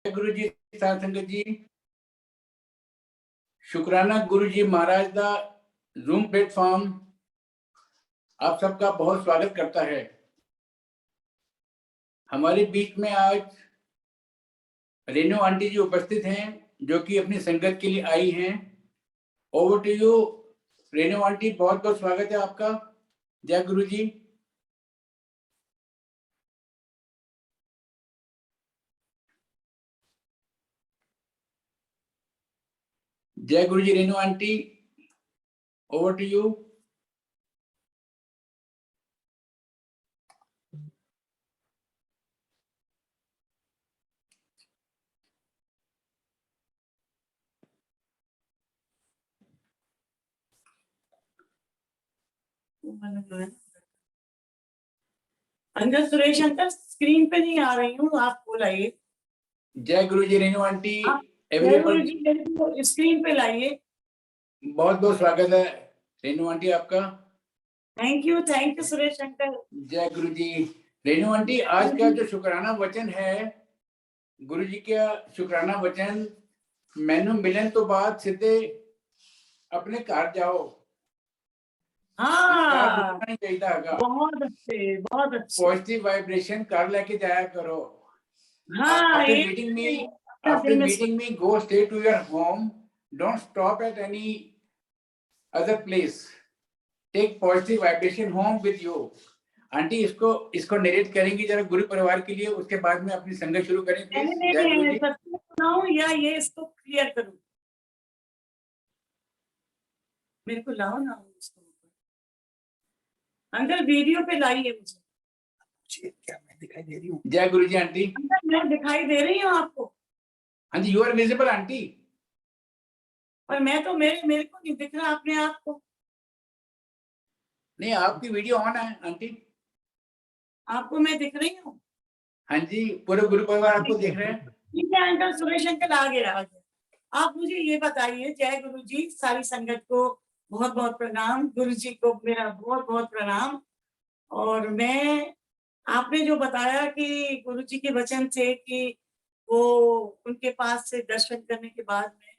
गुरु जी, साध संगत जी, शुक्राना गुरु जी महाराज का जूम प्लेटफॉर्म आप सबका बहुत स्वागत करता है। हमारे बीच में आज रेणु आंटी जी उपस्थित हैं, जो कि अपनी संगत के लिए आई हैं। Over to you Renu aunty, बहुत बहुत स्वागत है आपका। जय गुरु जी। जय गुरु जी। Renu aunty, over to you. अंदर सुरेश अंकल स्क्रीन पे नहीं आ रही हूँ, आप बुलाइए। जय गुरु जी। रेणु आंटी, जय गुरु जी, मेरे को स्क्रीन पे लाइए। बहुत बहुत स्वागत है रेणु आंटी आपका। Thank you Suresh uncle. जय गुरु जी। रेणु आंटी, आज का जो शुक्राना वचन है, गुरु जी का शुक्राना वचन, मैनू मिलन तो बाद सीधे अपने घर जाओ। हाँ, नहीं चाहिए। बहुत अच्छे, बहुत अच्छे। पॉजिटिव वाइब्रेशन कर लेके जाया करो। हाँ, after meeting me, go stay to your home. Don't stop at any other place. Take positive vibration home with you. Aunty, इसको नरेट करेंगी जरा गुरु परिवार के लिए, उसके बाद में अपनी संगत शुरू करें प्लीज। सुनाऊं या ये इसको क्लियर करूं? मेरे को लाओ ना उसको, अंकल वीडियो पे लाइए मुझे। क्या मैं दिखाई दे रही हूँ? जय गुरु जी आंटी। अंकल मैं दिखाई दे रही हूँ आपको? हाँ जी, यू आर विजिबल आंटी। और मैं तो मेरे को नहीं दिख रहा अपने आप को। नहीं, आपकी वीडियो ऑन है आंटी। आपको मैं दिख रही हूँ? हाँ जी, पूरे गुरु परिवार आपको देख रहे हैं। ठीक है अंकल, सुरेश अंकल आ गया। आप मुझे ये बताइए, जय गुरु जी, सारी संगत को बहुत बहुत प्रणाम, गुरु जी को मेरा बहुत बहुत प्रणाम। और मैं, आपने जो बताया कि गुरु जी के वचन से कि वो उनके पास से दर्शन करने के बाद में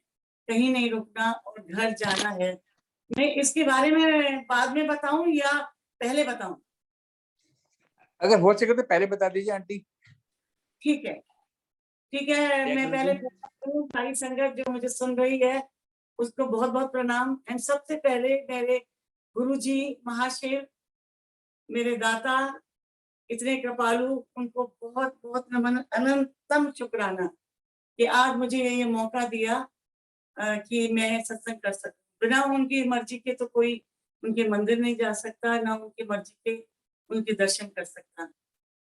कहीं नहीं रुकना और घर जाना है, मैं इसके बारे में बाद में बताऊं या पहले बताऊं? अगर हो सके तो पहले बता दीजिए आंटी। ठीक है, मैं पहले सारी संगत जो मुझे सुन रही है उसको बहुत बहुत प्रणाम। एंड सबसे पहले मेरे गुरु जी महाशिव, मेरे दाता, इतने कृपालु, उनको बहुत बहुत नमन, अनंतम शुक्राना कि आज मुझे ये मौका दिया कि मैं सत्संग कर सकूं। बिना उनकी मर्जी के तो कोई उनके मंदिर नहीं जा सकता, ना उनकी मर्जी के उनके दर्शन कर सकता।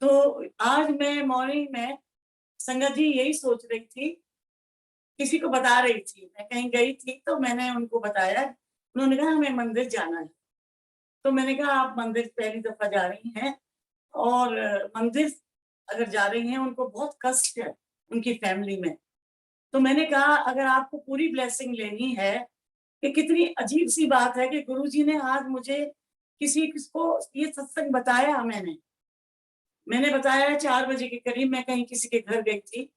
तो आज मैं मॉर्निंग में संगत जी यही सोच रही थी, किसी को बता रही थी, मैं कहीं गई थी तो मैंने उनको बताया, उन्होंने कहा हमें मंदिर जाना है। तो मैंने कहा आप मंदिर पहली दफा जा रही हैं और मंदिर अगर जा रही हैं, उनको बहुत कष्ट है उनकी फैमिली में। तो मैंने कहा अगर आपको पूरी ब्लेसिंग लेनी है, कि कितनी अजीब सी बात है कि गुरुजी ने आज मुझे किसी को ये सत्संग बताया। मैंने बताया 4 बजे के करीब, मैं कहीं किसी के घर गई थी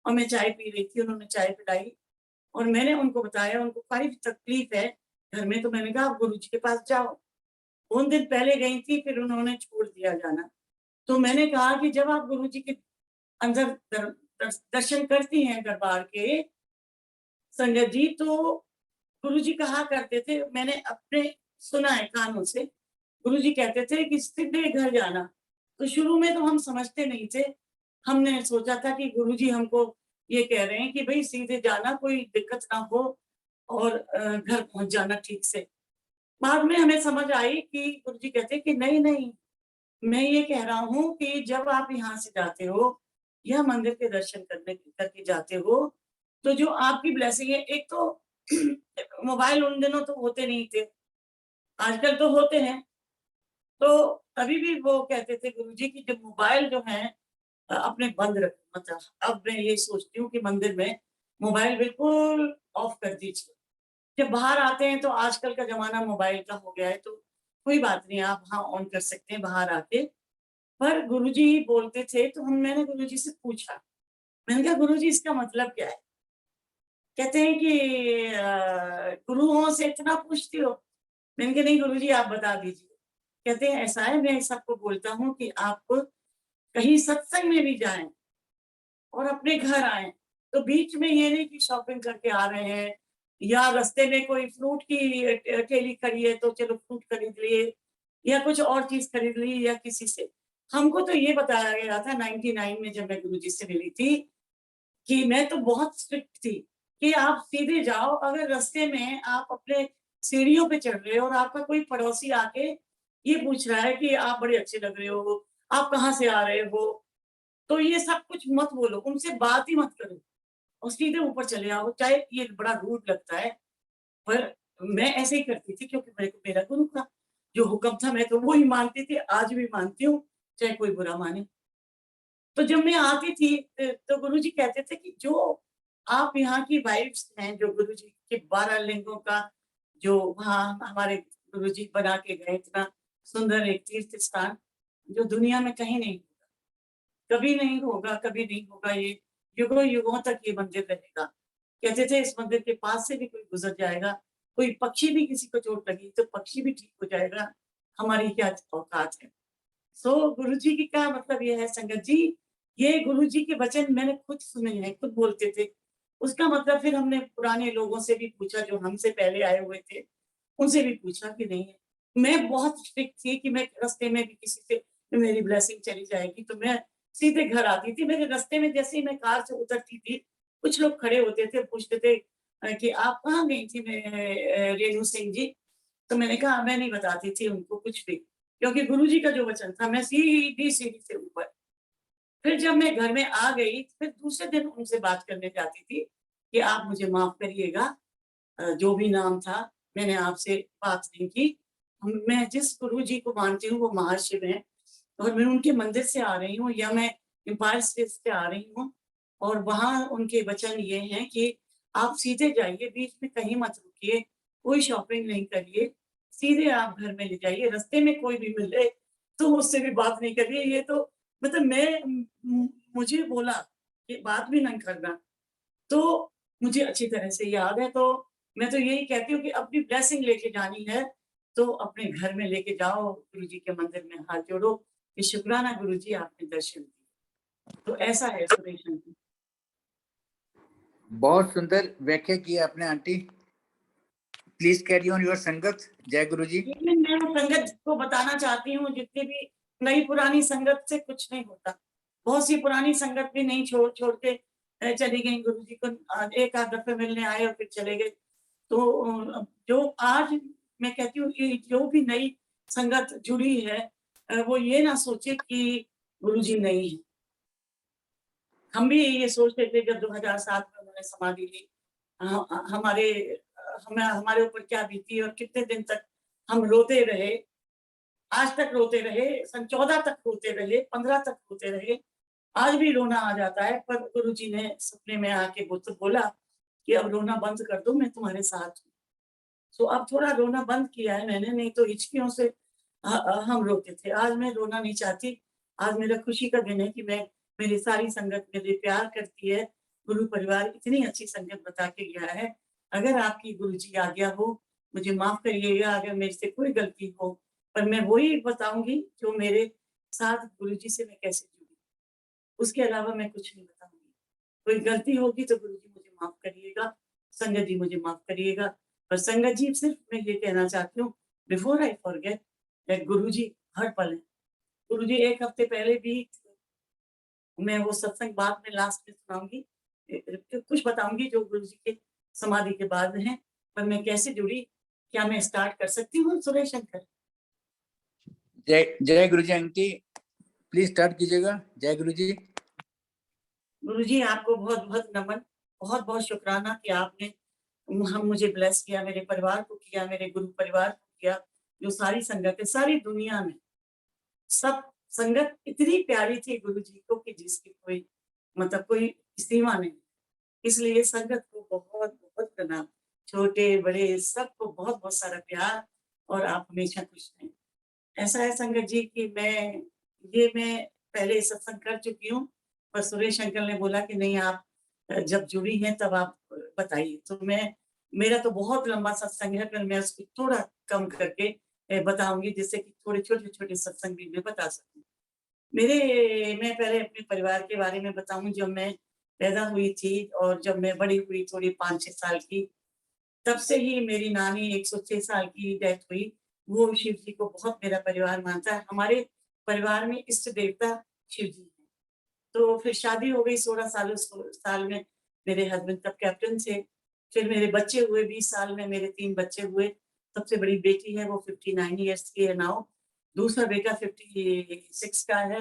और मैं चाय पी रही थी, उन्होंने चाय पिलाई और मैंने उनको बताया, उनको काफी तकलीफ है घर में। तो मैंने कहा आप गुरुजी के पास जाओ। उन दिन पहले गई थी, फिर उन्होंने छोड़ दिया जाना। तो मैंने कहा कि जब आप गुरुजी के अंदर दर्शन करती हैं दरबार के संगत जी, तो गुरुजी कहा करते थे, मैंने अपने सुना है कानों से, गुरुजी कहते थे कि सीधे घर जाना। तो शुरू में तो हम समझते नहीं थे, हमने सोचा था कि गुरुजी हमको ये कह रहे हैं कि भाई सीधे जाना, कोई दिक्कत ना हो और घर पहुंच जाना ठीक से। बाद में हमें समझ आई कि गुरुजी कहते कि नहीं नहीं, मैं ये कह रहा हूँ कि जब आप यहाँ से जाते हो या मंदिर के दर्शन करके जाते हो, तो जो आपकी ब्लेसिंग है, एक तो मोबाइल उन दिनों तो होते नहीं थे, आजकल तो होते हैं। तो तभी भी वो कहते थे गुरुजी की जब मोबाइल जो है अपने बंद रखो। मतलब अब मैं ये सोचती हूँ कि मंदिर में मोबाइल बिल्कुल ऑफ कर दीजिए। जब बाहर आते हैं तो आजकल का जमाना मोबाइल का हो गया है, तो कोई बात नहीं, आप हाँ ऑन कर सकते हैं बाहर आके। पर गुरुजी बोलते थे, तो मैंने गुरुजी से पूछा मैंने कहा गुरुजी इसका मतलब क्या है? कहते हैं कि गुरुओं से इतना पूछती हो? मैंने कहा नहीं गुरुजी आप बता दीजिए। कहते हैं ऐसा है, मैं सबको बोलता हूँ कि आप कहीं सत्संग में भी जाएं और अपने घर आए तो बीच में ये नहीं कि शॉपिंग करके आ रहे हैं या रास्ते में कोई फ्रूट की ठेली खड़ी है तो चलो फ्रूट खरीद लिए या कुछ और चीज खरीद ली या किसी से। हमको तो ये बताया गया था 99 में जब मैं गुरुजी से मिली थी कि मैं तो बहुत स्ट्रिक्ट थी कि आप सीधे जाओ, अगर रास्ते में आप अपने सीढ़ियों पे चढ़ रहे हो और आपका कोई पड़ोसी आके ये पूछ रहा है कि आप बड़े अच्छे लग रहे हो, आप कहाँ से आ रहे हो, तो ये सब कुछ मत बोलो, उनसे बात ही मत करो और सीधे ऊपर चले आओ। चाहे ये बड़ा रूड लगता है, पर मैं ऐसे ही करती थी क्योंकि मेरे को मेरा गुरु था, जो हुक्म था मैं तो वो ही मानती थी, आज भी मानती हूँ, चाहे कोई बुरा माने। तो जब मैं आती थी तो गुरुजी कहते थे कि जो आप यहाँ की वाइब्स हैं, जो गुरुजी के 12 लिंगों का जो वहाँ हमारे गुरुजी बना के गए, इतना सुंदर एक तीर्थ स्थान जो दुनिया में कहीं नहीं, कभी नहीं होगा, कभी नहीं होगा, ये युगों-युगों तक ये मंदिर रहेगा। कहते थे इस मंदिर के पास से भी कोई गुज़र जाएगा, कोई पक्षी भी किसी को चोट लगी तो पक्षी भी ठीक हो जाएगा, हमारी क्या औकात है। सो गुरुजी की का मतलब ये है संगत जी, ये गुरुजी के वचन मैंने खुद सुने हैं, खुद बोलते थे। उसका मतलब फिर हमने पुराने लोगों से भी पूछा जो हमसे पहले आए हुए थे, उनसे भी पूछा कि नहीं है। मैं बहुत स्ट्रिक्ट थी कि मैं रास्ते में भी किसी से मेरी ब्लेसिंग चली जाएगी तो मैं सीधे घर आती थी। मेरे रास्ते में जैसे ही मैं कार से उतरती थी, कुछ लोग खड़े होते थे, पूछते थे कि आप कहाँ गई थी रेणु सिंह जी? तो मैंने कहा मैं नहीं बताती थी उनको कुछ भी, क्योंकि गुरुजी का जो वचन था मैं सीधी सीढ़ी से ऊपर। फिर जब मैं घर में आ गई, फिर दूसरे दिन उनसे बात करने जाती थी कि आप मुझे माफ करिएगा, जो भी नाम था मैंने आपसे बात नहीं की। मैं जिस गुरुजी को मानती हूँ वो महाशिव हैं और मैं उनके मंदिर से आ रही हूँ या मैं एम्पायर स्टेट से आ रही हूँ और वहाँ उनके वचन ये हैं कि आप सीधे जाइए, बीच में कहीं मत रुकिए, कोई शॉपिंग नहीं करिए, सीधे आप घर में ले जाइए, रास्ते में कोई भी मिले तो उससे भी बात नहीं करिए। ये तो मतलब मुझे बोला कि बात भी नहीं करना, तो मुझे अच्छी तरह से याद है। तो मैं तो यही कहती हूँ कि अपनी ब्लेसिंग लेके जानी है, तो अपने घर में लेके जाओ, गुरुजी के मंदिर में हाथ जोड़ो कि शुक्राना गुरुजी आपने दर्शन दिए। तो ऐसा है सुरेश आंटी। बहुत सुंदर व्याख्या की आपने aunty. Please carry on your संगत। जय गुरु जी। लेकिन मैं संगत को बताना चाहती हूँ जितनी भी नई पुरानी संगत से कुछ नहीं होता। बहुत सी पुरानी संगत भी नहीं छोड़ के चली गई, गुरुजी को एक आध दफे मिलने आए और फिर चले गए। तो जो आज मैं कहती हूँ कि जो भी नई संगत जुड़ी है, वो ये ना सोचे कि गुरुजी नहीं है। हम भी ये सोचते थे जब 2007 में उन्होंने समाधि ली, हमारे हमारे ऊपर क्या बीती और कितने दिन तक हम रोते रहे। आज तक रोते रहे, सन 14 तक रोते रहे, 15 तक रोते रहे। आज भी रोना आ जाता है, पर गुरुजी ने सपने में आके मुझसे बोला कि अब रोना बंद कर दो, मैं तुम्हारे साथ हूँ। तो अब थोड़ा रोना बंद किया है मैंने, नहीं तो हिचकियों से हम रोते थे। आज मैं रोना नहीं चाहती। आज मेरा खुशी का दिन है कि मैं मेरी सारी संगत मेरे प्यार करती है। गुरु परिवार इतनी अच्छी संगत बता के गया है। अगर आपकी गुरुजी आज्ञा हो, मुझे माफ करिएगा अगर मेरे से कोई गलती हो, पर मैं वही बताऊँगी जो मेरे साथ गुरुजी से मैं कैसे जुड़ी। उसके अलावा मैं कुछ नहीं बताऊँगी। कोई गलती होगी तो गुरुजी मुझे माफ करिएगा, संगत जी मुझे माफ करिएगा। पर संगत जी सिर्फ मैं ये कहना चाहती हूँ, बिफोर आई फॉरगेट दैट गुरुजी हर पल है। गुरुजी 1 हफ्ते पहले भी, मैं वो सत्संग बाद में लास्ट में सुनाऊँगी। कुछ बताऊँगी जो गुरुजी के समाधि के बाद है, पर मैं कैसे जुड़ी, क्या मैं स्टार्ट कर सकती हूँ सुरेश शंकर? जय जय गुरु जी आंटी, प्लीज स्टार्ट कीजिएगा। जय गुरु जी। गुरुजी आपको बहुत-बहुत नमन, बहुत-बहुत शुक्राना कि आपने हम मुझे ब्लेस किया, मेरे परिवार को किया, मेरे गुरु परिवार को किया, जो सारी संगत है, सारी दुनिया में सब संगत इतनी प्यारी थी गुरुजी को कि जिसकी कोई मतलब कोई सीमा नहीं। इसलिए संगत को बहुत-बहुत प्रणाम। छोटे-बड़े सबको बहुत-बहुत सारा प्यार और आप हमेशा खुश रहें। ऐसा है संगत जी कि मैं पहले सत्संग कर चुकी हूँ पर सुरेश अंकल ने बोला कि नहीं, आप जब जुड़ी हैं तब आप बताइए। तो मेरा तो बहुत लंबा सत्संग है, पर मैं उसको थोड़ा कम करके बताऊँगी, जिससे कि थोड़े छोटे-छोटे सत्संग भी मैं बता सकूँ। मैं पहले अपने परिवार के बारे में बताऊँ। जब मैं पैदा हुई थी और जब मैं बड़ी हुई थोड़ी 5-6 साल की, तब से ही मेरी नानी 106 साल की डेथ हुई। वो शिव जी को बहुत मेरा परिवार मानता है। हमारे परिवार में इष्ट देवता शिव जी हैं। तो फिर शादी हो गई 16 साल में, मेरे हस्बैंड तब कैप्टन थे। फिर मेरे बच्चे हुए 20 साल में, मेरे 3 बच्चे हुए। सबसे बड़ी बेटी है वो 59 इयर्स की है नाउ। दूसरा बेटा 56 का है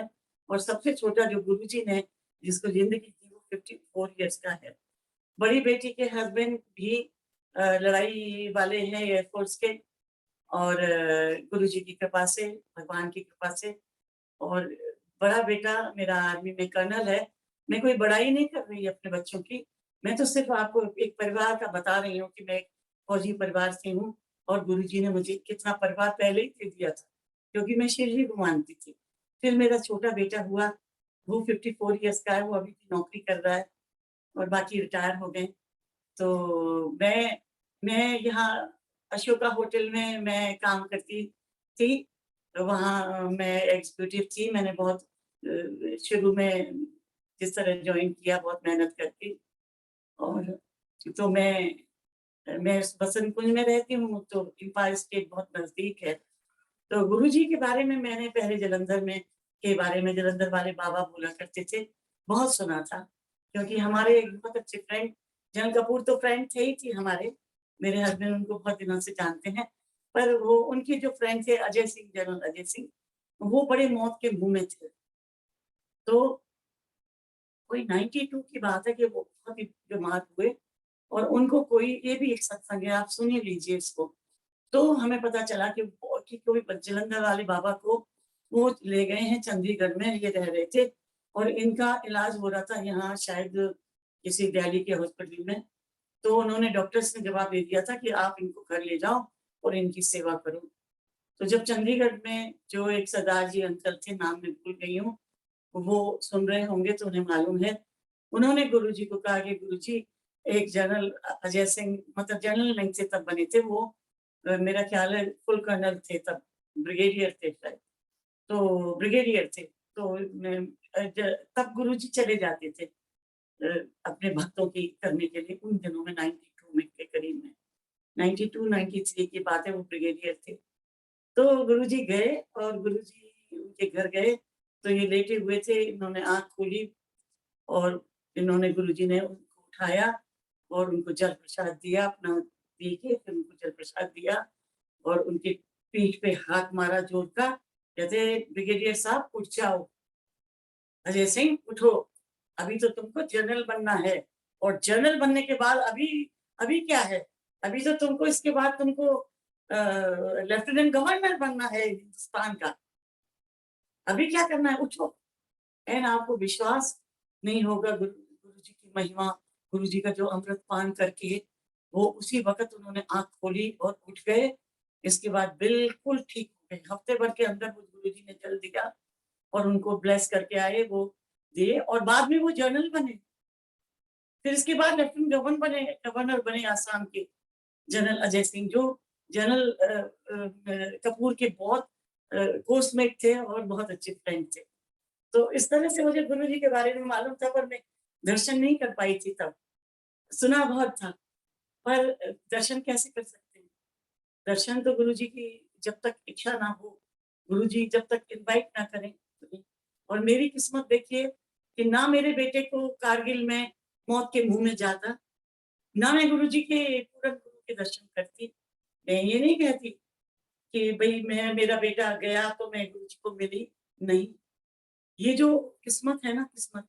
और सबसे छोटा जो गुरुजी ने जिसको ज़िंदगी दी वो 54 इयर्स का है। बड़ी बेटी के हस्बैंड भी लड़ाई वाले हैं एयरफोर्स के, और गुरुजी की कृपा से, भगवान की कृपा से। और बड़ा बेटा मेरा आर्मी में कर्नल है। मैं कोई बड़ाई नहीं कर रही अपने बच्चों की। मैं तो सिर्फ़ आपको एक परिवार का बता रही हूँ कि मैं एक फौजी परिवार से हूँ और गुरुजी ने मुझे कितना परिवार पहले ही दे दिया था, क्योंकि मैं शिव जी को मानती थी। फिर मेरा छोटा बेटा हुआ, वो 54 इयर्स का है, वो अभी भी नौकरी कर रहा है और बाकी रिटायर हो गए। तो मैं यहाँ अशोका होटल में मैं काम करती थी। वहाँ मैं एग्ज़ीक्यूटिव थी। मैंने बहुत शुरू में जिस तरह जॉइन किया बहुत मेहनत करके। और तो मैं बसंत कुंज में रहती हूँ, तो एम्पायर स्टेट बहुत नज़दीक है। तो गुरुजी के बारे में मैंने पहले जलंधर वाले बाबा बोला करते थे, बहुत सुना था। क्योंकि हमारे एक बहुत अच्छे फ्रेंड जन कपूर तो फ्रेंड थे ही थे हमारे, मेरे हस्बैंड उनको बहुत दिनों से जानते हैं। पर वो उनके जो फ्रेंड थे अजय सिंह, जनरल अजय सिंह, वो बड़े मौत के मुँह में थे। तो कोई 92 की बात है कि वो बहुत ही बीमार हुए और उनको कोई, ये भी एक सत्संग है, आप सुनिए लीजिए इसको। तो हमें पता चला कि कोई जलंधर वाले बाबा को वो ले गए हैं चंडीगढ़ में, ये रह रहे थे और इनका इलाज हो रहा था यहाँ शायद किसी दिल्ली के हॉस्पिटल में। तो उन्होंने डॉक्टर्स ने जवाब दे दिया था कि आप इनको घर ले जाओ और इनकी सेवा करो। तो जब चंडीगढ़ में जो एक सरदार जी अंकल थे, नाम मैं भूल गई हूँ, वो सुन रहे होंगे तो उन्हें मालूम है। उन्होंने गुरुजी को कहा कि गुरुजी, एक जनरल अजय सिंह, मतलब जनरल नहीं थे तब बने थे वो, मेरा ख्याल है फुल कर्नल थे तब, ब्रिगेडियर थे शायद। तो ब्रिगेडियर थे। तो मैं तब गुरुजी चले जाते थे अपने भक्तों की करने के लिए उन दिनों में 92 में के करीब में। 92-93 की बात है, वो ब्रिगेडियर थे। तो गुरुजी गए और गुरुजी उनके घर गए, तो ये लेटे हुए थे, इन्होंने आँख खोली और इन्होंने, गुरुजी ने उनको उठाया और उनको जल प्रसाद दिया, अपना पी के फिर उनको जल प्रसाद दिया और उनकी पीठ पे हाथ मारा जोर का, कहते ब्रिगेडियर साहब उठ जाओ, अजय सिंह उठो, अभी तो तुमको जनरल बनना है और जनरल बनने के बाद अभी अभी क्या है? अभी तो तुमको इसके बाद तुमको लेफ्टिनेंट गवर्नर बनना है हिंदुस्तान का। अभी क्या करना है? उठो। एंड आपको विश्वास नहीं होगा, गुरु जी की महिमा, गुरु जी का जो अमृत पान करके वो उसी वक़्त उन्होंने आँख खोली और उठ गए। इसके बाद बिल्कुल ठीक हो गए। हफ्ते भर के अंदर वो गुरु जी ने जल दिया और उनको ब्लेस करके आए, वो दिए और बाद में वो जनरल बने। फिर इसके बाद लेफ्टिनेंट गवर्नर बने आसाम के, जनरल अजय सिंह, जो जनरल कपूर के बहुत कोर्समेट थे और बहुत अच्छे फ्रेंड थे। तो इस तरह से मुझे गुरुजी के बारे में मालूम था, पर मैं दर्शन नहीं कर पाई थी तब। सुना बहुत था, पर दर्शन कैसे कर सकते हैं? दर्शन तो गुरुजी की जब तक इच्छा ना हो, गुरुजी जब तक इनवाइट ना करें, तो नहीं। और मेरी किस्मत देखिए कि ना मेरे बेटे को कारगिल में मौत के मुँह में जाता, ना मैं गुरुजी के पूरन गुरु के दर्शन करती। मैं ये नहीं कहती कि भई मेरा बेटा गया तो मैं गुरुजी को मिली, नहीं। ये जो किस्मत है ना, किस्मत,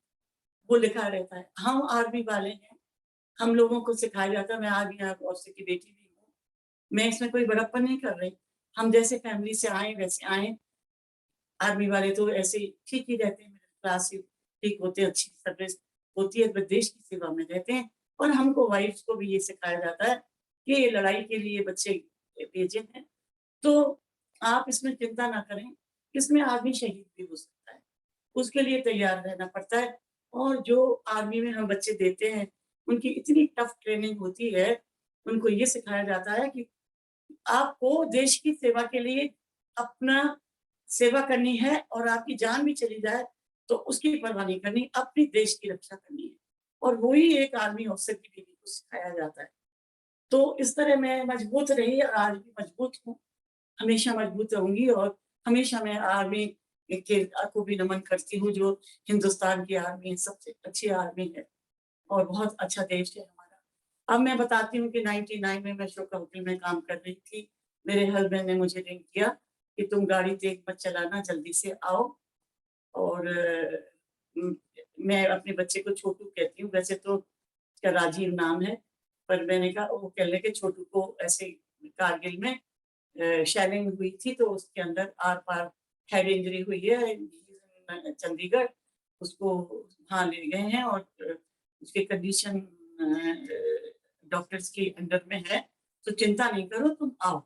वो लिखा रहता है। हम आर्मी वाले हैं, हम लोगों को सिखाया जाता है, मैं आर्मी ऑफिसर की बेटी भी हूँ। मैं इसमें कोई बड़प्पन नहीं कर रही। हम जैसे फैमिली से आए वैसे आए। आर्मी वाले तो ऐसे ही ठीक ही रहते हैं, मिडिल क्लास ही ठीक होते हैं, अच्छी सर्विस होती है, बस देश की सेवा में रहते हैं। और हमको वाइफ्स को भी ये सिखाया जाता है कि ये लड़ाई के लिए बच्चे भेजे हैं, तो आप इसमें चिंता ना करें, इसमें आदमी शहीद भी हो सकता है। उसके लिए तैयार रहना पड़ता है और जो आर्मी में हम बच्चे देते हैं, उनकी इतनी टफ ट्रेनिंग होती है, उनको ये सिखाया जाता है कि आपको देश की सेवा के लिए अपना सेवा करनी है और आपकी जान भी चली जाए तो उसकी परवाह नहीं करनी, अपनी देश की रक्षा करनी है। और वो ही एक आर्मी ऑफिसर की बीवी को सिखाया जाता है। तो इस तरह मैं मजबूत रही और आज भी मजबूत हूँ, हमेशा मजबूत रहूँगी और हमेशा मैं आर्मी के को भी नमन करती हूँ, जो हिंदुस्तान की आर्मी है, सबसे अच्छी आर्मी है और बहुत अच्छा देश है हमारा। अब मैं बताती हूँ कि 99 में मैं अशोका होटल में काम कर रही थी। मेरे हस्बैंड ने मुझे रिंग किया कि तुम गाड़ी तेज़ मत चलाना, जल्दी से आओ। और उम, मैं अपने बच्चे को छोटू कहती हूँ, वैसे तो उसका राजीव नाम है, पर मैंने कहा वो कह रहे कि छोटू को ऐसे कारगिल में शेलिंग हुई थी तो उसके अंदर आर-पार हेड इंजरी हुई है, चंडीगढ़, उसको वहाँ ले गए हैं और उसकी कंडीशन डॉक्टर्स के अंडर में है, तो चिंता नहीं करो तुम आओ।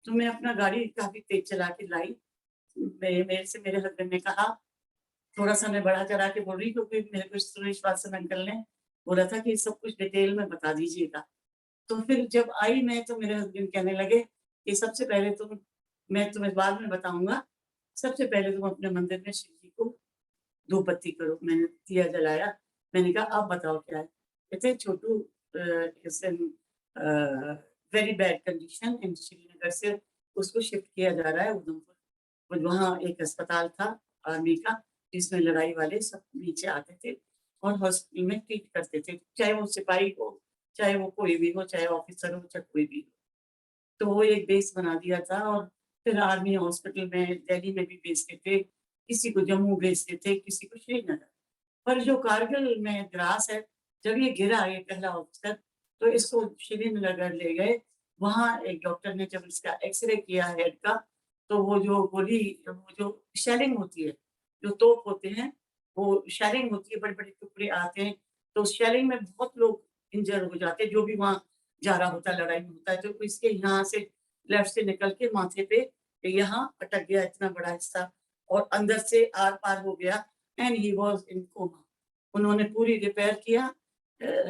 तो मैं अपना गाड़ी काफ़ी तेज़ चला के लाई। मेरे से मेरे हस्बैंड ने कहा, थोड़ा-सा मैं बढ़ा-चढ़ा के बोल रही क्योंकि मेरे को सुरेश वात्सन अंकल ने बोला था कि सब कुछ डिटेल में बता दीजिएगा। तो फिर जब आई मैं तो मेरे हस्बैंड कहने लगे कि सबसे पहले तुम, मैं तुम्हें बाद में बताऊँगा, सबसे पहले तुम अपने मंदिर में शिव जी को धूप बत्ती करो। मैंने दिया जलाया, मैंने कहा अब बताओ क्या है? कहते हैं Chhotu is in very bad condition in Srinagar से उसको शिफ्ट किया जा रहा है उधमपुर। और वहाँ एक अस्पताल था आर्मी का, जिसमें लड़ाई वाले सब नीचे आते थे और हॉस्पिटल में ट्रीट करते थे, चाहे वो सिपाही हो, चाहे वो कोई भी हो, चाहे ऑफिसर हो, चाहे कोई भी हो। तो वो एक बेस बना दिया था और फिर आर्मी हॉस्पिटल में दिल्ली में भी भेजते थे, किसी को जम्मू भेजते थे, किसी को श्रीनगर। पर जो कारगिल में द्रास है, जब ये गिरा ये पहला ऑफिसर, तो इसको श्रीनगर ले गए। वहाँ एक डॉक्टर ने जब इसका एक्स-रे किया हेड का, तो वो जो गोली, वो जो शेलिंग होती है, जो तोप होते हैं, वो शेलिंग होती है, बड़े-बड़े टुकड़े आते हैं, तो शेलिंग में बहुत लोग इंजर हो जाते हैं, जो भी वहाँ जा रहा होता है, लड़ाई में होता है, तो इसके यहाँ से लेफ्ट से निकल के माथे पे यहाँ अटक गया इतना बड़ा हिस्सा और अंदर से आर-पार हो गया and he was in coma. उन्होंने पूरी रिपेयर किया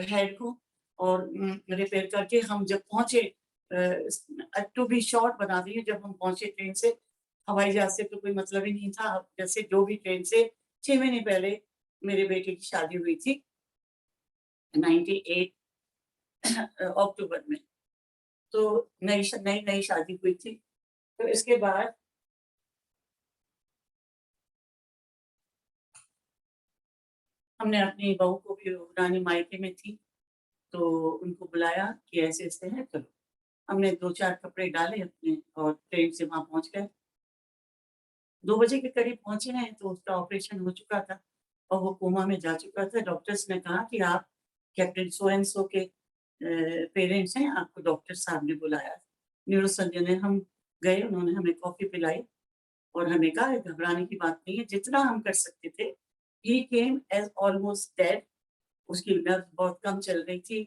हेड को और रिपेयर करके हम जब पहुँचे, टू बी शॉर्ट बता रही हूँ, जब हम पहुँचे ट्रेन से, हवाई जहाज़ से तो कोई मतलब ही नहीं था। जैसे जो भी ट्रेन से 6 महीने पहले मेरे बेटे की शादी हुई थी 98 अक्टूबर में। तो नई शादी हुई थी। तो इसके बाद हमने अपनी बहू को भी, रानी मायके में थी, तो उनको बुलाया कि ऐसे-ऐसे है, चलो। हमने 2-4 कपड़े डाले अपने और ट्रेन से वहाँ पहुँच गए। 2 बजे के करीब पहुँचे हैं तो उसका ऑपरेशन हो चुका था और वो कोमा में जा चुका था। डॉक्टर्स ने कहा कि आप कैप्टन सो एंड सो के पेरेंट्स हैं, आपको डॉक्टर साहब ने बुलाया है। न्यूरो सर्जन है, हम गए, उन्होंने हमें कॉफ़ी पिलाई और हमें कहा घबराने की बात नहीं है, जितना हम कर सकते थे। ही केम एज़ ऑलमोस्ट डेड, उसकी नब्ज़ बहुत कम चल रही थी,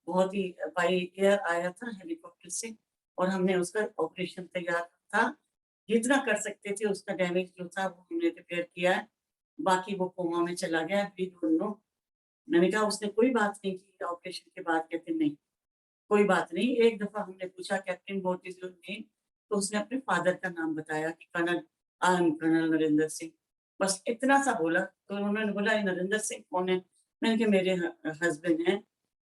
बहुत ही बाय एयर आया था हेलीकॉप्टर से और हमने उसका ऑपरेशन तैयार था। जितना कर सकते थे उसका डैमेज जो था वो हमने रिपेयर किया है। बाकी वो कोमा में चला गया, वी डोंट नो। मैंने कहा उसने कोई बात नहीं की ऑपरेशन के बाद? कहते नहीं, कोई बात नहीं। एक दफ़ा हमने पूछा captain what is your name? तो उसने अपने फादर का नाम बताया कि colonel, I am colonel Narendra Singh. बस इतना सा बोला, तो उन्होंने बोला ये नरेंद्र सिंह कौन है? मैंने कहा मेरे हस्बैंड हैं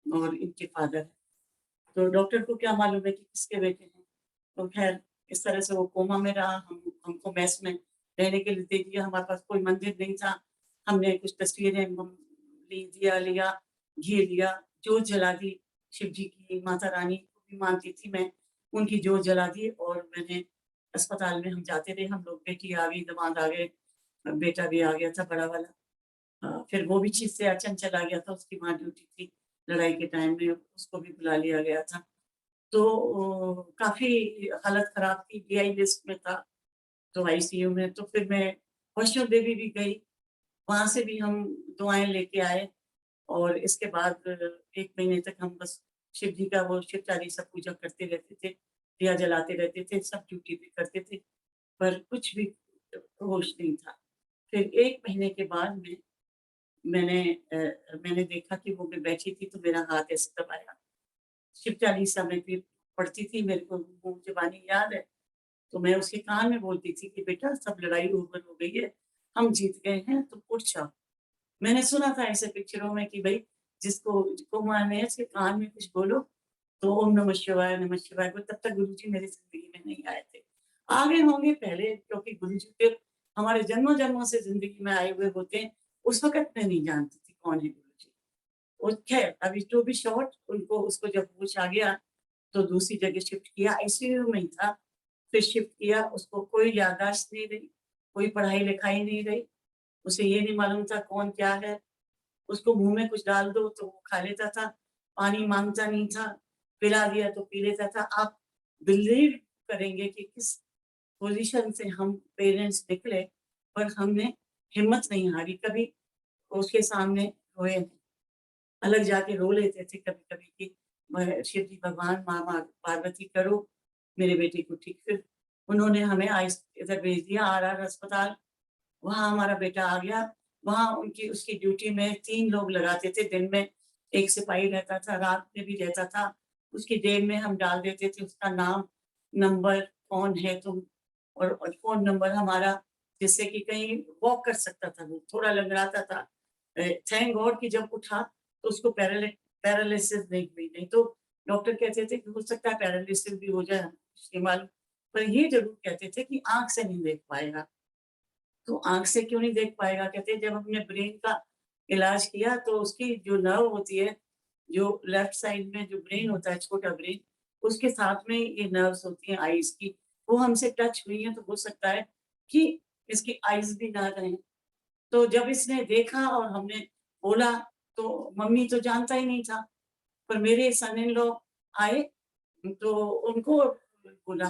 और इनके फादर हैं। तो डॉक्टर को क्या मालूम है कि किसके बेटे हैं? तो ख़ैर इस तरह से वो कोमा में रहा, हम हमको मेस में रहने के लिए दे दिया, हमारे पास कोई मंदिर नहीं था। हमने कुछ तस्वीरें ली, दिया लिया, घी लिया, जोत जला दी, शिव जी की, माता रानी को भी मानती थी मैं, उनकी जोत जला दी और मैंने अस्पताल में हम जाते रहे, हम लोग, बेटी आ गई, दामाद आ गए, बेटा भी आ गया था बड़ा वाला। फिर वो भी चीज़ से अचन चला गया था, उसकी माँ ड्यूटी थी, लड़ाई के टाइम में उसको भी बुला लिया गया था। तो काफ़ी हालत ख़राब थी, डीआई लिस्ट में था, तो आईसीयू में। तो फिर मैं वैष्णो देवी भी गई, वहाँ से भी हम दुआएँ लेके आए और इसके बाद 1 महीने तक हम बस शिव जी का वो शिव चालीसा पूजा करते रहते थे, दिया जलाते रहते थे, सब ड्यूटी पे करते थे, पर कुछ भी होश नहीं था। फिर 1 महीने के बाद में मैंने देखा कि वो मैं बैठी थी तो मेरा हाथ ऐसे दबाया। शिव चालीसा मैं फिर पढ़ती थी, मेरे को वो ज़बानी याद है। तो मैं उसके कान में बोलती थी कि बेटा सब लड़ाई ओवर हो गई है, हम जीत गए हैं, तुम उठ जाओ। मैंने सुना था ऐसे पिक्चरों में कि भई जिसको मारना है उसके कान में कुछ बोलो, तो ओम नमः शिवाय को तब तक गुरुजी मेरी ज़िंदगी में नहीं आए थे। आ गए होंगे पहले क्योंकि गुरुजी फिर हमारे जन्मों-जन्मों से ज़िंदगी में आए हुए होते हैं, उस वक़्त मैं नहीं जानती थी कौन है गुरुजी। और ख़ैर अभी टू बी शॉर्ट उनको उसको जब होश आ गया, तो दूसरी जगह शिफ्ट किया, आईसीयू में ही था। फिर शिफ्ट किया, उसको कोई याददाश्त नहीं रही, कोई पढ़ाई-लिखाई नहीं रही, उसे ये नहीं मालूम था कौन क्या है। उसको मुँह में कुछ डाल दो तो वो खा लेता था, पानी माँगता नहीं था, पिला दिया तो पी लेता था। आप बिलीव करेंगे कि किस पोज़ीशन से हम पेरेंट्स निकले, पर हमने हिम्मत नहीं हारी, कभी उसके सामने रोए नहीं। अलग जाके रो लेते थे कभी-कभी कि मैं शिव जी भगवान, माँ पार्वती करो मेरे बेटे को ठीक। फिर उन्होंने हमें इधर भेज दिया आर-आर अस्पताल, वहाँ हमारा बेटा आ गया। वहाँ उनकी उसकी ड्यूटी में 3 लोग लगाते थे, दिन में 1 सिपाही रहता था, रात में भी रहता था। उसकी जेब में हम डाल देते थे उसका नाम, नंबर, कौन है तुम और फ़ोन नंबर हमारा, जिससे कि कहीं वॉक कर सकता था वो, थोड़ा लँगड़ाता था। थैंक गॉड कि जब उठा तो उसको पैरालिसिस नहीं हुई, नहीं तो डॉक्टर कहते थे कि हो सकता है पैरालिसिस भी हो जाए, हमको कुछ नहीं मालूम। पर ये ज़रूर कहते थे कि आँख से नहीं देख पाएगा। तो आँख से क्यों नहीं देख पाएगा? कहते हैं जब हमने ब्रेन का इलाज किया तो उसकी जो नर्व होती है, जो लेफ्ट साइड में जो ब्रेन होता है, छोटा ब्रेन, उसके साथ में ये नर्व्स होती हैं आईज़ की, वो हमसे टच हुई हैं तो हो सकता है कि इसकी आईज़ भी ना रहें। तो जब इसने देखा और हमने बोला तो मम्मी तो जानता ही नहीं था, पर मेरे सन इन लॉ आए तो उनको बोला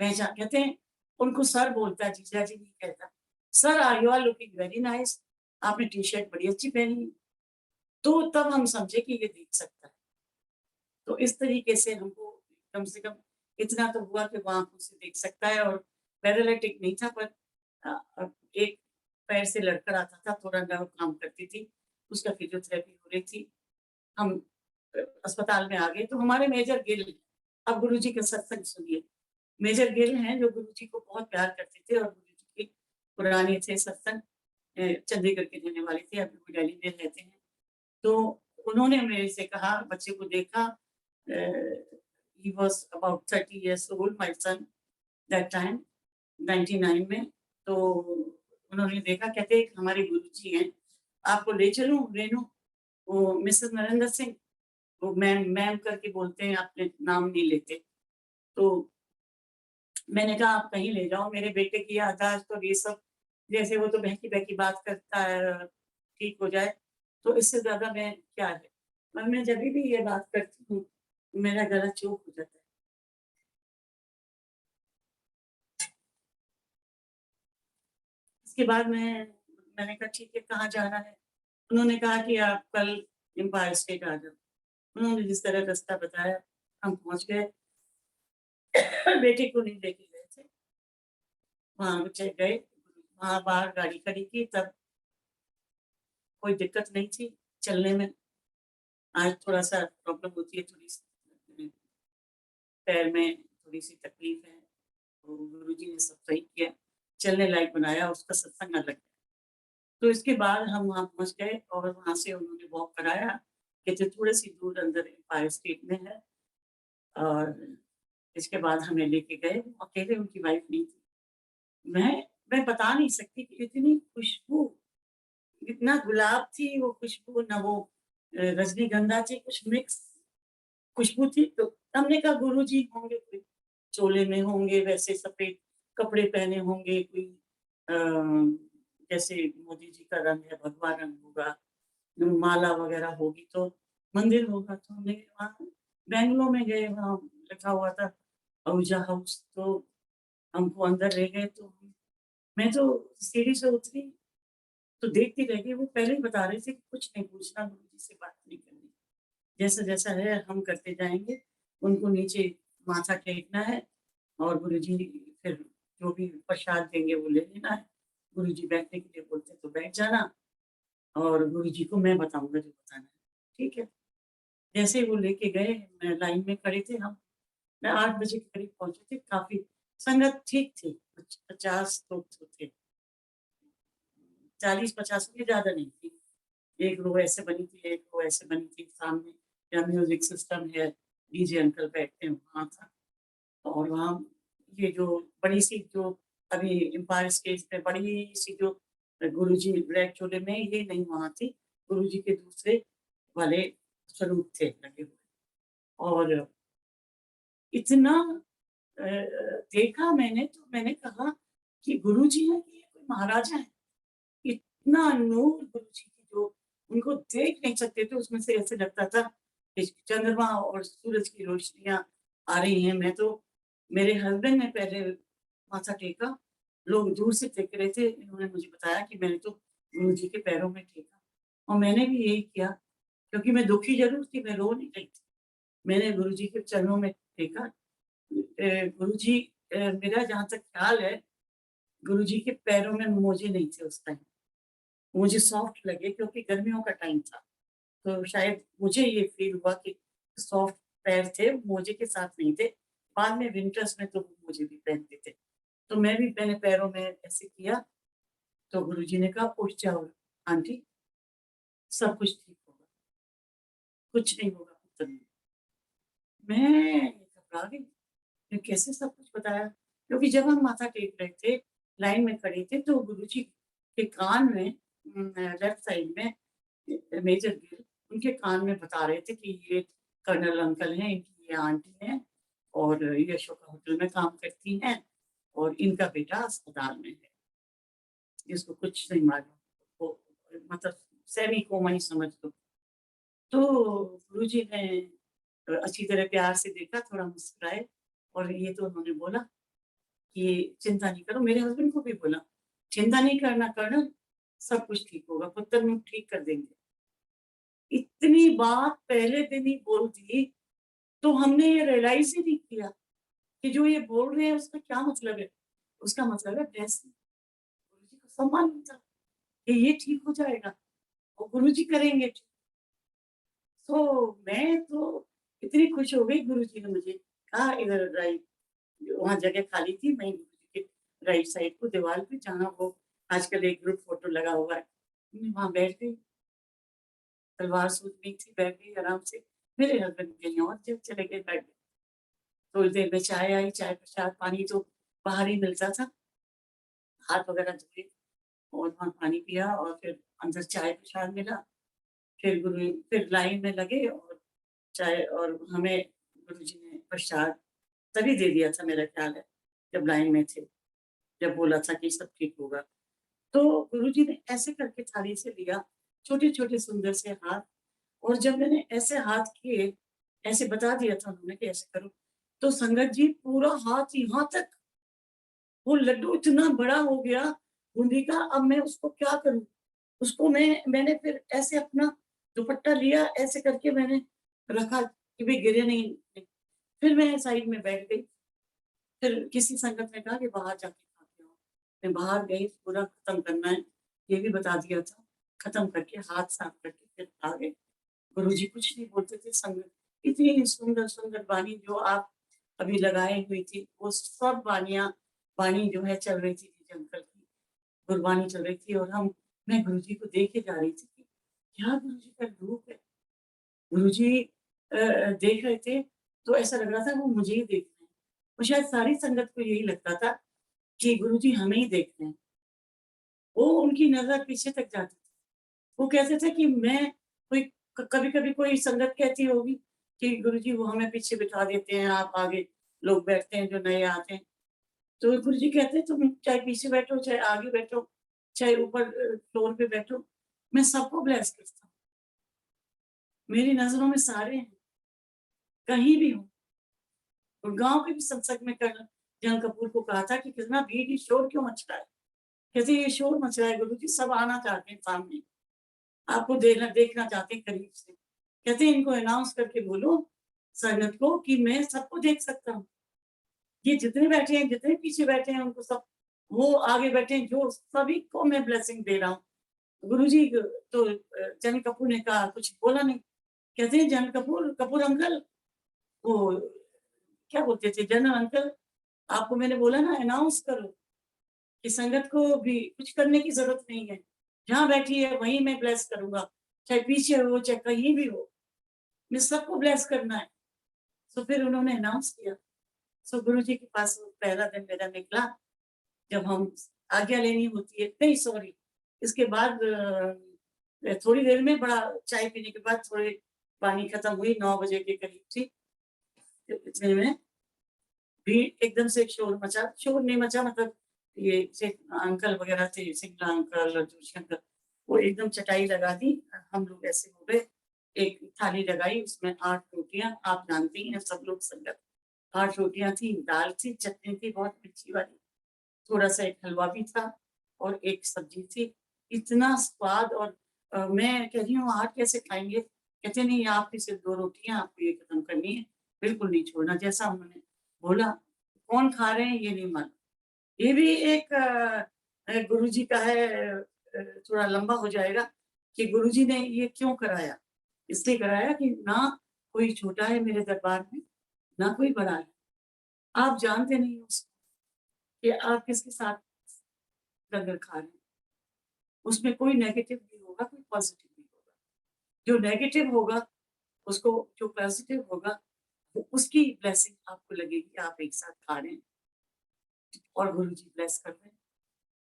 पहचान कहते हैं उनको सर बोलता है, जीजा जी नहीं कहता। Sir you are looking very nice आपने टी-शर्ट बड़ी अच्छी पहनी है। तो तब हम समझे कि ये देख सकता है। तो इस तरीके से हमको कम से कम इतना तो हुआ कि वो आँखों से देख सकता है और पैरालिटिक नहीं था पर एक पैर से लड़खड़ आता था, थोड़ा नर्व काम करती थी, उसका फिज़ियोथेरेपी हो रही थी। हम अस्पताल में आ गए तो हमारे मेजर गिल अब गुरुजी का सत्संग सुनिए। मेजर गिल हैं जो गुरुजी को बहुत प्यार करते थे और गुरुजी के पुराने थे सत्संग चंडीगढ़ के रहने वाले थे, अभी वो दिल्ली में रहते हैं। तो उन्होंने मेरे से कहा बच्चे को देखा he was about 30 years old my son that time 99 में। तो उन्होंने देखा कहते हमारे गुरुजी हैं, आपको ले चलूँ रेनू? वो मिसेस नरेंद्र सिंह वो मैम मैम करके बोलते हैं, अपने नाम नहीं लेते। तो मैंने कहा आप कहीं ले जाओ, मेरे बेटे की याददाश्त और ये सब जैसे वो तो बहकी-बहकी बात करता है, ठीक हो जाए, तो इससे ज़्यादा मैं क्या है। पर मैं जभी भी ये बात करती हूँ, मेरा गला चोक हो जाता है। उसके बाद मैंने कहा ठीक है, कहाँ जाना है? उन्होंने कहा कि आप कल एम्पायर स्टेट आ जाओ। उन्होंने जिस तरह रास्ता बताया, हम पहुँच गए। बेटे को नहीं लेके गए थे। वहाँ गए, वहाँ बाहर गाड़ी खड़ी की तब कोई दिक्कत नहीं थी चलने में। आज थोड़ा-सा प्रॉब्लम होती है थोड़ी-सी पैर में थोड़ी-सी तकलीफ है, तो गुरुजी ने सब सही किया, चलने लायक बनाया, उसका सत्संग अलग है। तो इसके बाद हम वहाँ पहुँच गए और वहाँ से उन्होंने वॉक कराया, कहते थोड़ी-सी दूर अंदर एम्पायर स्टेट में है और इसके बाद हमें लेके गए, वो अकेले उनकी वाइफ नहीं थी। मैं मैं बता नहीं सकती कि इतनी खुशबू, इतना गुलाब थी वो खुशबू, ना वो रजनीगंधा थी, कुछ मिक्स खुशबू थी। तो हमने कहा गुरुजी होंगे कोई, चोले में होंगे, वैसे सफ़ेद कपड़े पहने होंगे, कोई अ, जैसे मोदी जी का रंग है, भगवा रंग होगा, माला वगैरह होगी तो मंदिर होगा। तो हमने वहाँ बैंगलोर में गए, वहाँ लिखा हुआ था आहूजा हाउस, तो हमको अंदर ले गए। तो मैं तो सीढ़ी से उतरी तो देखती रह गई, वो पहले ही बता रहे थे कि कुछ नहीं पूछना, गुरुजी से बात नहीं करनी। जैसा-जैसा है हम करते जाएँगे, उनको नीचे माथा टेकना है और गुरुजी फिर जो भी प्रसाद देंगे वो ले लेना है। गुरुजी बैठने के लिए बोलते हैं तो बैठ जाना। और गुरुजी को मैं बताऊंगा जो बताना है, ठीक है। जैसे ही वो लेके गए, मैं लाइन में खड़े थे हम, मैं 8 बजे के करीब पहुंचे थे। काफी संगत ठीक थी, 50 लोग तो थे, 40-50 की ज्यादा नहीं थी। एक रो ऐसे बनी थी, एक रो ऐसे बनी थी, सामने या म्यूजिक सिस्टम है, डीजे अंकल बैठते हैं वहाँ था। और वहाँ ये जो बड़ी सी जो अभी एम्पायर स्टेज पे बड़ी सी जो गुरुजी ब्लैक चोले में, ये नहीं वहाँ थी, गुरुजी के दूसरे वाले स्वरूप थे लगे हुए। और इतना देखा मैंने, तो मैंने कहा कि गुरुजी हैं कि ये कोई महाराजा है। इतना नूर गुरुजी की, जो उनको देख नहीं सकते थे, उसमें से ऐसे लगता था कि चंद्रमा और सूरज की रोशनियां आ रही हैं। मैं तो, मेरे हस्बैंड ने पहले माथा टेका, लोग दूर से देख रहे थे, इन्होंने मुझे बताया कि मैंने तो गुरुजी के पैरों में टेका, और मैंने भी यही किया, क्योंकि मैं दुखी जरूर थी, मैं रो नहीं रही थी। मैंने गुरुजी के चरणों में टेका। गुरुजी, मेरा जहाँ तक ख्याल है, गुरुजी के पैरों में मोजे नहीं थे उस टाइम, मुझे सॉफ्ट लगे, क्योंकि गर्मियों का टाइम था, तो शायद मुझे ये फील हुआ कि सॉफ्ट पैर थे, मोजे के साथ नहीं थे। बाद में विंटर्स में तो वो मोजे भी पहनते थे, तो मैं भी, मैंने पैरों में ऐसे किया, तो गुरुजी ने कहा, उठ जाओ आंटी, सब कुछ ठीक होगा, कुछ नहीं होगा पुत्र में। मैं घबरा गई, मैं कैसे सब कुछ बताया, क्योंकि जब हम माथा टेक रहे थे, लाइन में खड़े थे, तो गुरुजी के कान में, लेफ्ट साइड में मेजर गिल उनके कान में बता रहे थे कि ये कर्नल अंकल हैं, इनकी ये आंटी हैं, और ये अशोका होटल में काम करती हैं, और इनका बेटा अस्पताल में है, जिसको कुछ नहीं मालूम, वो मतलब सेमी कोमा ही समझ लो। तो गुरुजी ने अच्छी तरह प्यार से देखा, थोड़ा मुस्कुराए, और ये तो उन्होंने बोला कि चिंता नहीं करो, मेरे हस्बैंड को भी बोला, चिंता नहीं करना कर्नल, सब कुछ ठीक होगा, पुत्र में ठीक कर देंगे। इतनी बात पहले दिन ही बोल दी, तो हमने ये रियलाइज ही नहीं किया कि जो ये बोल रहे हैं उसका क्या मतलब है। उसका मतलब है ब्लेसिंग, गुरुजी को सब मालूम था कि ये ठीक हो जाएगा और गुरुजी करेंगे ठीक। तो मैं तो इतनी खुश हो गई, गुरुजी ने मुझे कहा इधर राइट, वहाँ जगह खाली थी, मैं गुरुजी के राइट साइड को दीवार पे, जहाँ वो आजकल एक ग्रुप फोटो लगा हुआ है, मैं वहाँ बैठ गई, सलवार सूट में थी, बैठ गई आराम से। मेरे हस्बैंड कहीं और जब चले गए, बैठ गए। थोड़ी देर में चाय आई, चाय प्रसाद पानी तो बाहर ही मिलता था, हाथ वगैरह धोए और वहाँ पानी पिया, और फिर अंदर चाय प्रसाद मिला। फिर गुरु, फिर लाइन में लगे, और चाय, और हमें गुरुजी ने प्रसाद तभी दे दिया था मेरा ख्याल है, जब लाइन में थे, जब बोला था कि सब ठीक होगा। तो गुरुजी ने ऐसे करके थाली से लिया, छोटे छोटे सुंदर से हाथ, और जब मैंने ऐसे हाथ किए, ऐसे बता दिया था उन्होंने कि ऐसे करो, तो संगत जी पूरा हाथ यहाँ तक, वो लड्डू इतना बड़ा हो गया बूंदी का, अब मैं उसको क्या करूं, उसको मैंने फिर ऐसे अपना दुपट्टा लिया, ऐसे करके मैंने रखा कि भाई गिरे नहीं। फिर मैं साइड में बैठ गई, फिर किसी संगत ने कहा कि बाहर जाके खा के आओ। मैं बाहर गई, पूरा खत्म करना है ये भी बता दिया था, खत्म करके हाथ साफ करके फिर आ गए। गुरुजी कुछ नहीं बोलते थे, संगत इतनी सुंदर सुंदर बानी जो आप अभी लगाई हुई थी, वो सब बानी जो है चल रही थी, डीजे अंकल की गुरबानी चल रही थी, और मैं गुरुजी को देखे जा रही थी कि क्या गुरुजी का रूप है। गुरुजी देख रहे थे, तो ऐसा लग रहा था वो मुझे ही देख रहे हैं, और शायद सारी संगत को यही लगता था कि गुरुजी हमें ही देख रहे हैं। वो उनकी नजर पीछे तक जाती थी, वो कहते थे कि मैं कोई, कभी कभी कोई संगत कहती होगी कि गुरुजी वो हमें पीछे बिठा देते हैं, आप आगे लोग बैठते हैं जो नए आते हैं, तो गुरुजी कहते हैं तुम चाहे पीछे बैठो, चाहे आगे बैठो, चाहे ऊपर फ्लोर पे बैठो, मैं सबको ब्लेस करता हूँ, मेरी नजरों में सारे हैं, कहीं भी हूँ। और गांव के भी सत्संग में कर्नल जन कपूर को कहा था कि कितना भीड़, शोर क्यों मच रहा है, कहते ये शोर मच रहा है गुरुजी, सब आना चाहते हैं सामने, आपको देखना चाहते हैं करीब से, कहते हैं इनको अनाउंस करके बोलो संगत को कि मैं सबको देख सकता हूँ, ये जितने बैठे हैं, जितने पीछे बैठे हैं, उनको सब, वो आगे बैठे हैं, जो सभी को मैं ब्लेसिंग दे रहा हूँ, गुरुजी तो जनरल कपूर ने कहा, कुछ बोला नहीं। कहते हैं जनरल कपूर अंकल, वो क्या बोलते थे, जनरल अंकल, आपको मैंने बोला ना अनाउंस करो कि संगत को भी कुछ करने की जरूरत नहीं है, जहाँ बैठी है वहीं मैं ब्लेस करूंगा, चाहे पीछे हो चाहे कहीं भी हो, मैं सबको ब्लेस करना है। तो फिर उन्होंने अनाउंस किया। सो गुरुजी के पास वो पहला दिन मेरा निकला, जब हम आज्ञा लेनी होती है, नहीं सॉरी, इसके बाद थोड़ी देर में, बड़ा चाय पीने के बाद थोड़े पानी खत्म हुई, 9 बजे के करीब थी। इतने में भी एकदम से शोर नहीं मचा, मतलब ये अंकल वगैरह थे, सिंगला अंकल, जोशी अंकल, वो एकदम चटाई लगा दी, हम लोग ऐसे हो गए, एक थाली लगाई, उसमें 8 रोटियां, आप जानती हैं सब लोग संगत, 8 रोटियां थी, दाल थी, चटनी थी बहुत मिर्ची वाली, थोड़ा सा एक हलवा भी था और एक सब्जी थी। इतना स्वाद, और मैं कह रही हूँ 8 कैसे खाएंगे? कहते नहीं, आपकी सिर्फ 2 रोटियां, आपको ये खत्म करनी है, बिल्कुल नहीं छोड़ना। जैसा उन्होंने बोला, कौन खा रहे हैं ये नहीं मालूम। ये भी एक गुरुजी का है, थोड़ा लंबा हो जाएगा कि गुरुजी ने ये क्यों कराया। इसलिए कराया कि ना कोई छोटा है मेरे दरबार में, ना कोई बड़ा है। आप जानते नहीं हो उसको कि आप किसके साथ लंगर खा रहे हैं। उसमें कोई नेगेटिव भी होगा, कोई पॉजिटिव भी होगा। जो नेगेटिव होगा उसको, जो पॉजिटिव होगा वो उसकी ब्लेसिंग आपको लगेगी, आप एक साथ खा रहे हैं और गुरुजी ब्लेस कर रहे हैं।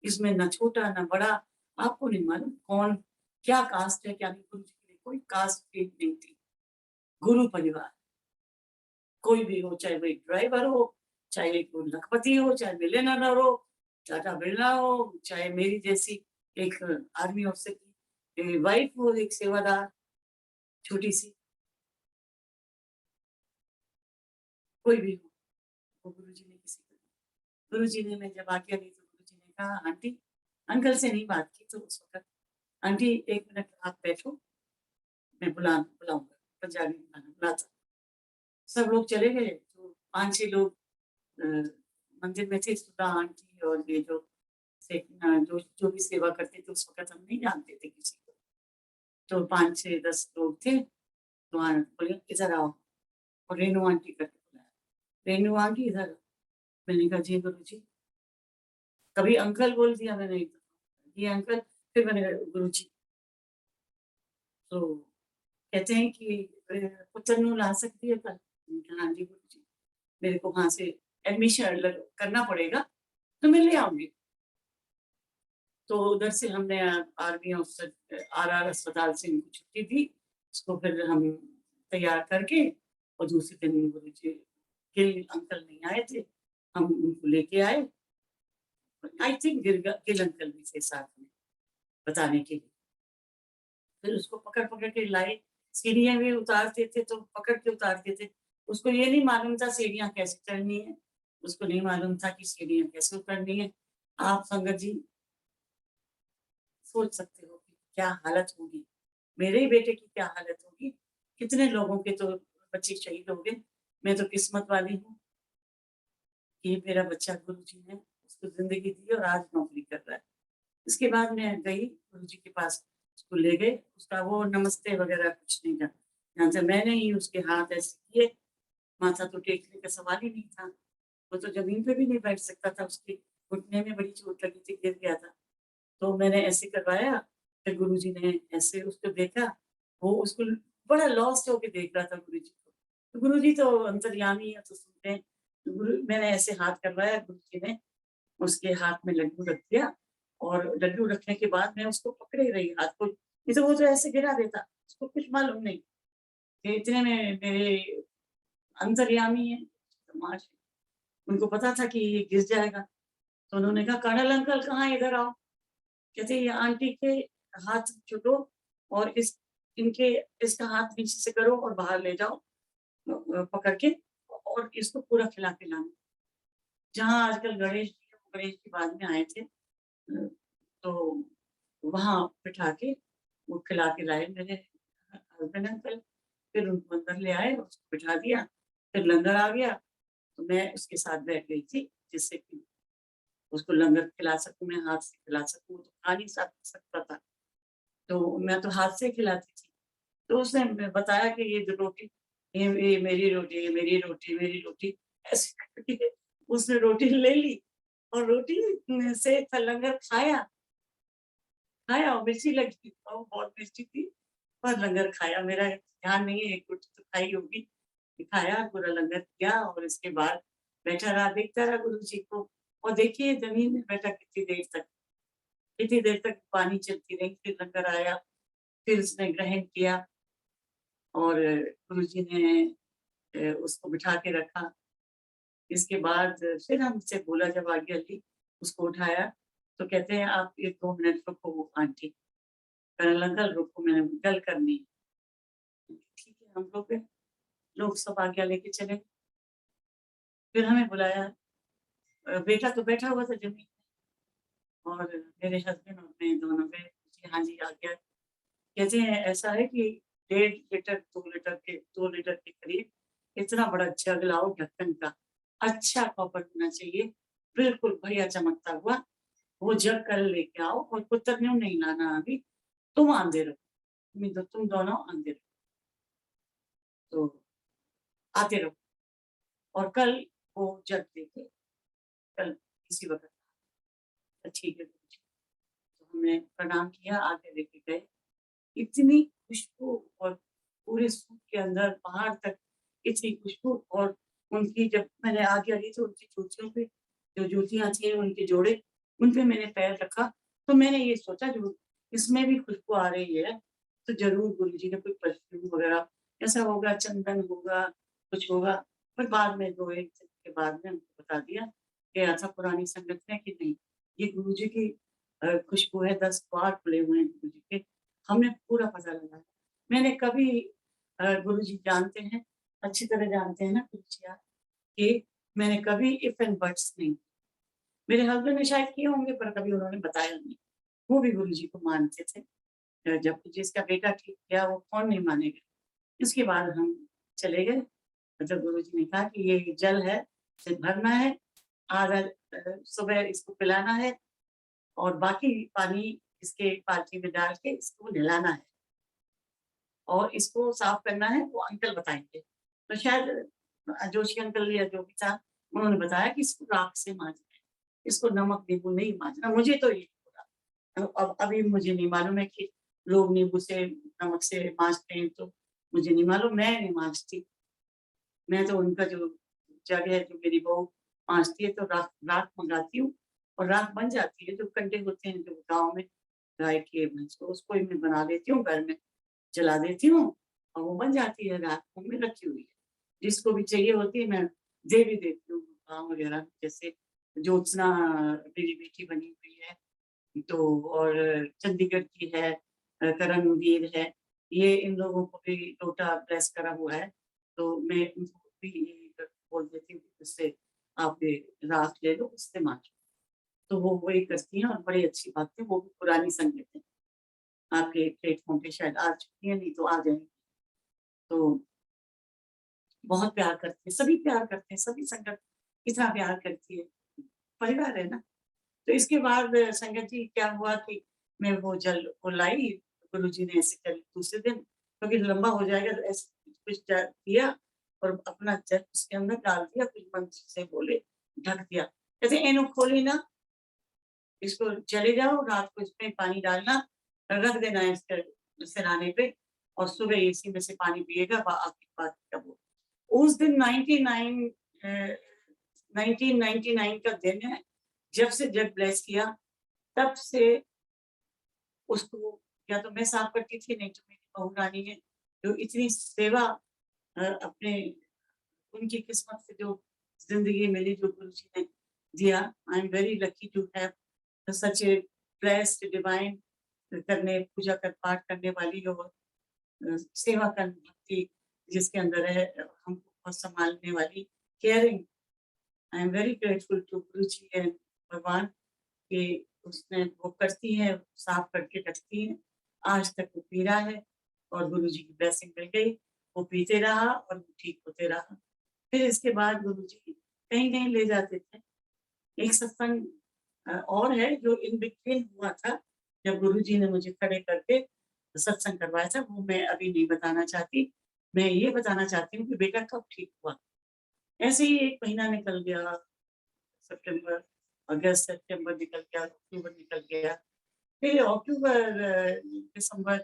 इसमें ना छोटा ना बड़ा, आपको नहीं मालूम कौन क्या कास्ट है क्या नहीं। गुरुजी के लिए कोई कास्ट फीड नहीं थी। गुरु परिवार कोई भी हो, चाहे वो एक ड्राइवर हो, चाहे एक लखपति हो, चाहे मिलियनर हो, टाटा बिरला हो, चाहे मेरी जैसी एक आर्मी ऑफिसर की वाइफ हो, एक सेवादार छोटी सी, कोई भी हो, वो गुरुजी ने किसी को, गुरुजी ने, मैं जब आज्ञा दी तो गुरुजी ने कहा, आंटी, अंकल से नहीं बात की तो उस वक्त, आंटी 1 मिनट आप बैठो, मैं बुलाऊंगा। पंजाबी में गाना बुलाता। सब लोग चले गए, तो 5-6 लोग अ, मंदिर में थे, सुधा आंटी और ये जो जो भी सेवा करते थे, उस वक्त हम नहीं जानते थे किसी को, तो 5-6-10 लोग थे। तो बोले इधर आओ, और रेनू आंटी करके बुलाया, रेनू आंटी इधर। मैंने कहा जी गुरु जी, कभी अंकल बोल दिया मैंने, ये अंकल, फिर मैंने कहा गुरु जी। तो कहते हैं कि पुत्र नु ला सकती है कल? हाँ जी गुरु जी, मेरे को वहां से एडमिशन करना पड़ेगा, तो मैं ले आऊंगी। तो उधर से हमने आर्मी ऑफिसर आर अस्पताल से उनको छुट्टी दी, उसको फिर हम तैयार करके, और दूसरे दिन गुरु जी गिल अंकल नहीं आए थे, हम उनको लेके आए। आई थिंक गिल अंकल भी थे साथ में बताने के लिए। फिर उसको पकड़ पकड़ के लाए, सीढ़ियां भी उतारते थे तो पकड़ के उतारते थे। उसको ये नहीं मालूम था सीढ़ियां कैसे चढ़नी है, उसको नहीं मालूम था कि सीढ़ियां कैसे उतरनी है। आप संगत जी सोच सकते हो कि क्या हालत होगी, मेरे ही बेटे की क्या हालत होगी। कितने लोगों के तो बच्चे शहीद हो गए। मैं तो किस्मत वाली हूँ कि मेरा बच्चा गुरुजी ने उसको जिंदगी दी और आज नौकरी कर रहा है। इसके बाद मैं गई गुरुजी के पास, उसको ले गए, उसका वो नमस्ते वगैरह कुछ नहीं था, यहाँ से मैंने ही उसके हाथ ऐसे किए, माथा तो टेकने का सवाल ही नहीं था। वो तो जमीन पे भी नहीं बैठ सकता था, उसके घुटने में बड़ी चोट लगी थी, गिर गया था। तो मैंने ऐसे करवाया, फिर गुरुजी ने ऐसे उसको देखा, वो उसको बड़ा लॉस्ट होके देख रहा था गुरुजी को। तो गुरुजी तो अंतर्यामी है, तो सुनते हैं। तो मैंने ऐसे हाथ करवाया, गुरुजी ने उसके हाथ में लड्डू रख दिया, और लड्डू रखने के बाद मैं उसको पकड़े रही हाथ को, नहीं तो वो तो ऐसे गिरा देता, उसको कुछ मालूम नहीं कि इतने में मेरे अंतर्यामी है समाज, उनको पता था कि ये गिर जाएगा। तो उन्होंने कहा, कर्नल अंकल कहाँ, इधर आओ। कहते ये आंटी के हाथ छुटो, और इनके इसका हाथ नीचे से करो और बाहर ले जाओ पकड़ के, और इसको पूरा खिला के लाना। जहाँ आजकल गणेश जी है, वो गणेश जी बाद में आए थे, तो वहां बिठा के वो खिला के लाए मेरे हस्बैंड अंकल। फिर उनको अंदर ले आए, उसको बिठा दिया, फिर लंगर आ गया, तो मैं उसके साथ बैठ गई थी, जिससे कि उसको लंगर खिला सकूं, मैं हाथ से खिला सकूं। तो खा नहीं सकता था, तो मैं तो हाथ से खिलाती थी। तो उसने बताया कि ये जो रोटी, ये मेरी रोटी, ये मेरी रोटी, मेरी रोटी, ऐसे करके उसने रोटी ले ली और रोटी से लंगर खाया और मिर्ची लगी और बहुत मिर्ची थी, पर लंगर खाया। मेरा ध्यान नहीं है, एक रोटी तो खाई होगी। खाया, पूरा लंगर किया और इसके बाद बैठा रहा, देखता रहा गुरु जी को। और देखिए जमीन में बैठा कितनी देर तक पानी चलती रही, फिर लंगर आया, फिर उसने ग्रहण किया और गुरु जी ने उसको बिठा के रखा। इसके बाद फिर हमसे बोला, जब आज्ञा ली, उसको उठाया, तो कहते हैं आप 1-2 मिनट रुको आंटी, मैंने अंकल रुको, मैंने गल करनी है। ठीक है, हम लोग सब आज्ञा लेके चले। फिर हमें बुलाया, बेटा तो बैठा हुआ था जमीन में और मेरे हस्बैंड और मैं दोनों गए। जी हाँ जी, आज्ञा। कहते हैं ऐसा है कि 1.5 लीटर 2 लीटर के करीब इतना बड़ा जग लाओ ढक्कन का, अच्छा कॉपर होना चाहिए, बिल्कुल बढ़िया चमकता हुआ, वो जग कल लेके आओ और पुत्र ने नहीं लाना अभी, तुम आंदे रहो, तुम दोनों आंदे रहो, तो आते रहो और कल वो जग देके कल इसी वक्त। ठीक है, तो हमने प्रणाम किया, आगे लेके गए। इतनी खुशबू और पूरे सूट के अंदर बाहर तक इतनी खुशबू। और उनकी जब मैंने आज्ञा ली तो उनकी जूतियों पे, जो जूतियां थी उनके जोड़े, उन पे मैंने पैर रखा, तो मैंने ये सोचा जो इसमें भी खुशबू आ रही है तो जरूर गुरु जी ने कोई परफ्यूम वगैरह ऐसा होगा, चंदन होगा, कुछ होगा। पर बाद में 2-1 दिन के बाद में उनको बता दिया कि ऐसा पुरानी संगत है कि नहीं, ये गुरु जी की खुशबू है, 10 द्वार खुले हुए हैं गुरु जी के। हमने पूरा पता लगाया। मैंने कभी गुरुजी जानते हैं, अच्छी तरह जानते हैं ना गुरुजी आप, कि मैंने कभी इफ एंड बट्स नहीं। मेरे हस्बैंड ने शायद किए होंगे पर कभी उन्होंने बताया नहीं। वो भी गुरुजी को मानते थे। जब जिसका बेटा ठीक किया वो कौन नहीं मानेगा। इसके बाद हम चले गए, मतलब गुरुजी ने कहा कि ये जल है, इसे भरना है, आधा सुबह इसको पिलाना है और बाकी पानी इसके बाल्टी में डाल के इसको नहलाना है और इसको साफ करना है, वो अंकल बताएंगे। तो शायद जोशी अंकल या जो भी था, उन्होंने बताया कि इसको राख से मांजना है, इसको नमक नींबू नहीं मांजना। मुझे तो ये बोला, अब अभी मुझे नहीं मालूम है कि लोग नींबू से नमक से मांजते हैं, तो मुझे नहीं मालूम, मैं नहीं मांजती। मैं तो उनका जो जग है, जो मेरी बहू मांजती है, तो राख राख मंगाती हूँ और राख बन जाती है। जो कंडे होते हैं जो गाँव में गाय के, भैंस को, उसको ही मैं बना लेती हूँ घर में, जला देती हूँ और वो बन जाती है, रात को में रखी हुई है। जिसको भी चाहिए होती है मैं दे भी देती हूँ। गाँव वगैरह जैसे ज्योत्सना मेरी बेटी बनी हुई है, तो और चंडीगढ़ की है, करणवीर है, ये इन लोगों को भी लोटा ब्लेस करा हुआ है, तो मैं उनको भी बोल देती हूँ उससे आप ये राख ले लो, उससे मांगो। तो वो वही करती हैं और बड़ी अच्छी बात है। वो भी पुरानी संगत है, आपके प्लेटफॉर्म पे शायद आ चुकी है, नहीं तो आ जाएंगी। तो बहुत प्यार करते हैं, सभी प्यार करते हैं, सभी संगत इतना प्यार करती है, परिवार है ना। तो इसके बाद संगत जी क्या हुआ कि मैं वो जल को लाई, गुरुजी ने ऐसे कर दूसरे दिन, क्योंकि लंबा हो जाएगा, तो ऐसे कुछ किया और अपना जल उसके अंदर डाल दिया, कुछ मंत्र से बोले, ढक दिया। कहते इनो खोली ना, इसको चले जाओ, रात को इसमें पानी डालना, रख देना है इसके सिरहाने पे और सुबह इसी में से पानी पिएगा, आपकी बात का वो। उस दिन 1999 का दिन है, जब से जग ब्लेस किया, तब से उसको या तो मैं साफ करती थी, नहीं तो मेरी बहू रानी है, जो इतनी सेवा अपने, उनकी किस्मत से जो जिंदगी मिली, जो गुरु जी ने दिया। I am very lucky to have such a blessed divine करने, पूजा कर पाठ करने वाली और सेवा करने भक्ति जिसके अंदर है, हमको बहुत संभालने वाली, caring. I am very grateful to Guru ji and भगवान कि उसने वो करती है, साफ करके रखती है। आज तक वो पी रहा है और गुरु जी की ब्लेसिंग मिल गई, वो पीते रहा और वो ठीक होते रहा। फिर इसके बाद गुरु जी कहीं कहीं ले जाते थे। एक सत्संग और है जो इन बिटवीन हुआ था, जब गुरु जी ने मुझे खड़े करके सत्संग करवाया था, वो मैं अभी नहीं बताना चाहती। मैं ये बताना चाहती हूँ कि बेटा कब ठीक हुआ। ऐसे ही 1 महीना निकल गया, सितंबर, अगस्त, सितंबर निकल गया, अक्टूबर निकल गया, फिर अक्टूबर, दिसंबर,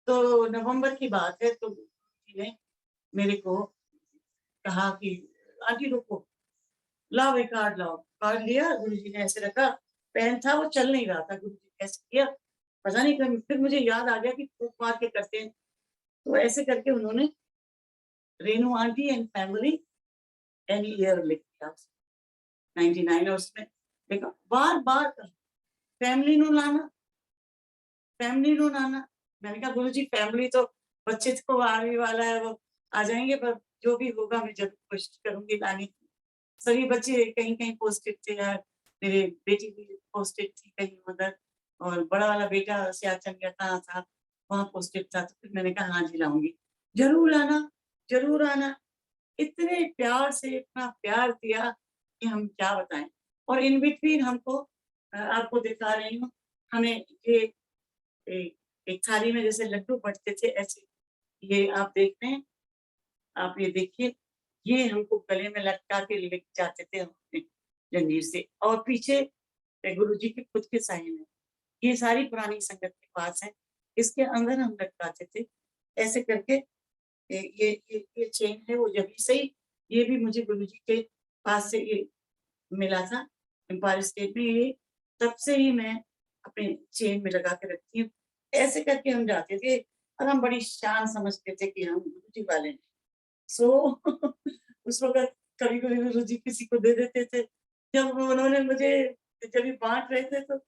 तो नवंबर की बात है, तो गुरुजी ने मेरे को कहा कि आंटी रुको, लाओ एक कार्ड लाओ। कार्ड लिया, गुरुजी ने ऐसे रखा, पेन था वो चल नहीं रहा था, गुरुजी ने ऐसे किया, पता नहीं कब फिर मुझे याद आ गया कि फूंक मार के करते हैं, तो ऐसे करके उन्होंने Renu aunty and family any year लिख दिया 99, और उसमें देखा बार-बार फैमिली नु लाना, फैमिली नु लाना। मैंने कहा गुरुजी फैमिली तो बच्चे को आने वाला है, वो आ जाएँगे, पर जो भी होगा मैं ज़रूर कोशिश करूँगी लाने की। सभी बच्चे कहीं-कहीं पोस्टेड थे यार, मेरे बेटी भी पोस्टेड थी कहीं उधर, और बड़ा वाला बेटा सियाचिन या कहाँ था, वहाँ पोस्टेड था, तो फिर मैंने कहा हाँ जी लाऊँगी। ज़रूर आना, ज़रूर आना। इतने प्यार से इतना प्यार दिया कि हम क्या बताएँ। और इन बिटवीन हमको आपको दिखा रही हूँ, हमें ये ए एक थाली में जैसे लड्डू बँटते थे ऐसे, ये आप देख रहे हैं, आप ये देखिए, ये हमको गले में लटका के लेके जाते थे हम अपने जंजीर से, और पीछे गुरुजी के खुद के साइन है। ये सारी पुरानी संगत के पास है, इसके अंदर हम लटकाते थे, ऐसे करके। ये चेन है वो जभी से ही, ये भी मुझे गुरुजी के पास से ये मिला था, एम्पायर स्टेट में, ये तब से ही मैं अपने चेन में लगा के रखती हूँ। ऐसे करके हम जाते थे, और हम बड़ी शान समझते थे कि हम गुरुजी वाले हैं। सो उस वक़्त कभी-कभी गुरुजी किसी को दे देते थे। जब उन्होंने मुझे जब ये बाँट रहे थे, तो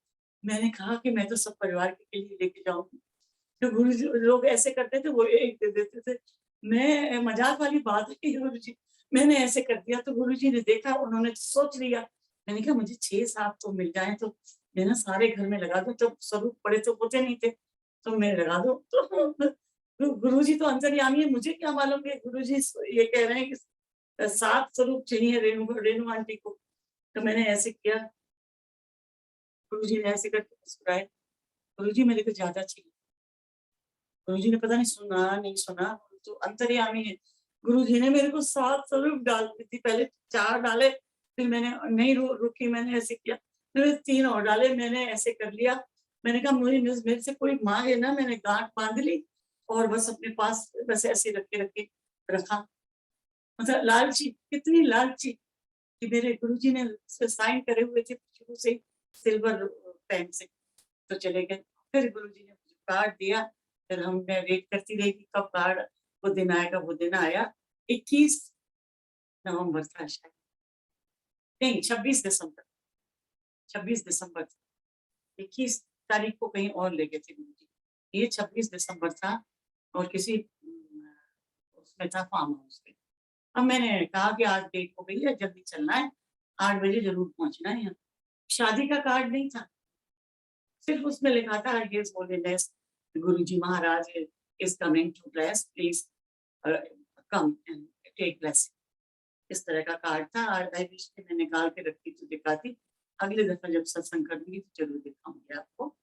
मैंने कहा कि मैं तो सब परिवार के लिए लेके जाऊँगी। तो गुरुजी लोग ऐसे करते थे, वो एक दे देते थे। मैं मज़ाक वाली बात है कि गुरुजी, मैंने ऐसे कर दिया, तो गुरुजी ने देखा, उन्होंने सोच लिया। मैंने कहा मुझे 6-7 तो मिल जाएँ, तो मैं ना सारे घर में लगा दूँ, तो स्वरूप बड़े तो होते नहीं थे, तो मैं लगा दूँ। तो गुरुजी तो अंतर्यामी है, मुझे क्या मालूम कि गुरुजी ये कह रहे हैं कि 7 स्वरूप चाहिए रेणु आंटी को। तो मैंने ऐसे किया, गुरुजी ने ऐसे करके मुस्कुराए, गुरुजी मेरे को ज़्यादा चाहिए। गुरुजी ने पता नहीं सुना, नहीं सुना, तो अंतर्यामी है। गुरुजी ने मेरे को 7 स्वरूप डाल दी थी, पहले 4 डाले, फिर मैंने नहीं रुकी, मैंने ऐसे किया, फिर 3 और डाले, मैंने ऐसे कर लिया। मैंने कहा मुझे मेरे से कोई माँगे ना, मैंने गाँठ बाँध ली, और बस अपने पास बस ऐसे रख के रखा। मतलब लालची, कितनी लालची कि मेरे गुरुजी ने उसपे साइन करे हुए थे शुरू से ही, सिल्वर पेन से, तो चले गए। फिर गुरुजी ने मुझे कार्ड दिया, फिर मैं वेट करती रही कि कब कार्ड वो दिन आएगा, वो दिन आया। 21 नवंबर था शायद, नहीं 26 दिसंबर, 26 दिसंबर था। 21 तारीख को कहीं और ले गए थे गुरुजी। ये 26 दिसंबर था, और किसी उसमें था फार्म हाउस पे। अब मैंने कहा कि आज डेट हो गई है, जल्दी चलना है, 8 बजे ज़रूर पहुँचना है यहाँ। शादी का कार्ड नहीं था, सिर्फ उसमें लिखा था his holiness Guruji Maharaj is coming to bless, please come and take blessing. इस तरह का कार्ड था, और आई विश कि मैं निकाल के रखती तो दिखाती। अगली दफ़ा जब सत्संग करूँगी तो ज़रूर दिखाऊँगी आपको,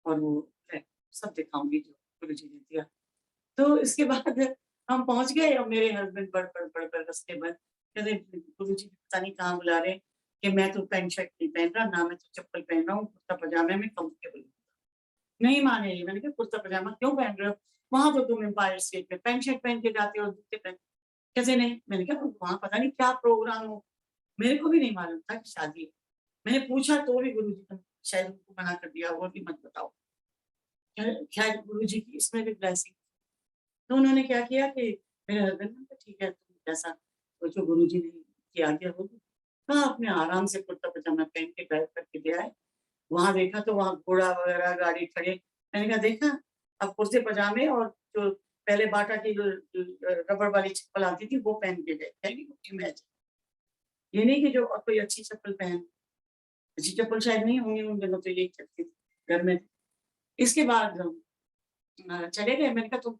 और वो है सब दिखाऊँगी जो गुरुजी ने दिया। तो इसके बाद हम पहुँच गए, और मेरे हस्बैंड बड़ रास्ते में कहते गुरुजी पता नहीं कहाँ बुला रहे हैं, कि मैं तो पैंट शर्ट नहीं पहन रहा, ना मैं तो चप्पल पहन रहा हूँ, कुर्ता पजामे में कंफर्टेबल हूँ। नहीं माने ये, मैंने कहा कुर्ता पजामा क्यों पहन रहे हो? वहाँ तो तुम एम्पायर स्टेट में पैंट शर्ट पहन के जाते हो और जूते पहन, कैसे नहीं? मैंने कहा वहाँ पता नहीं क्या प्रोग्राम हो, मेरे को भी नहीं मालूम था कि शादी है। मैंने पूछा तो भी गुरुजी ने शायद उनको मना कर दिया होगा कि मत बताओ। शायद गुरुजी की इसमें भी ब्लेसिंग। तो उन्होंने क्या किया कि मेरे हस्बैंड ने कहा ठीक है, तुम जैसा सोचो, गुरुजी ने किया गया होगा। हाँ, अपने आराम से कुर्ता पजामा पहन के ड्राइव करके ले आए। वहाँ देखा तो वहाँ घोड़ा वगैरह गाड़ी खड़े। मैंने कहा देखा, अब कुर्ते पजामे और जो पहले बाटा की जो रबड़ वाली चप्पल आती थी वो पहन के गए। Can you imagine? ये नहीं कि जो कोई अच्छी चप्पल पहन, अच्छी चप्पल शायद नहीं होंगी उन दिनों, तो यही चलती थी घर में। इसके बाद हम चले गए। मैंने कहा तुम,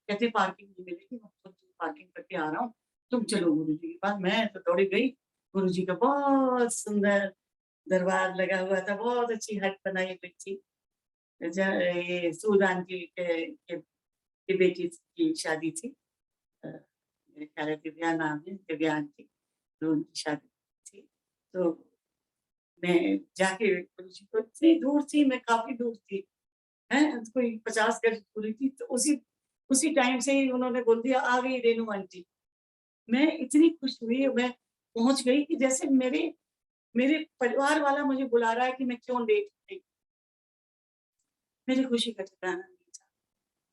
कहते पार्किंग नहीं मिलेगी, मैं खुद पार्किंग करके आ रहा हूँ, तुम चलो गुरुजी के पास। मैं तो दौड़ी गई। गुरुजी का बहुत सुंदर दरबार लगा हुआ था, बहुत अच्छी हट बनाई हुई थी। ये सूदान की बेटी की शादी थी। मेरे ख्याल है दिव्या नाम है, दिव्या आंटी, तो उनकी शादी थी। तो मैं जाके गुरुजी को, इतनी दूर थी, मैं काफ़ी दूर थी, हैं? कोई 50 गज दूरी थी, तो उसी टाइम से ही उन्होंने बोल दिया, आ गई रेणु आंटी। मैं इतनी खुश हुई, मैं पहुँच गई कि जैसे मेरे मेरे परिवार वाला मुझे बुला रहा है कि मैं क्यों लेट हो गई। मेरी खुशी का ठिकाना नहीं था।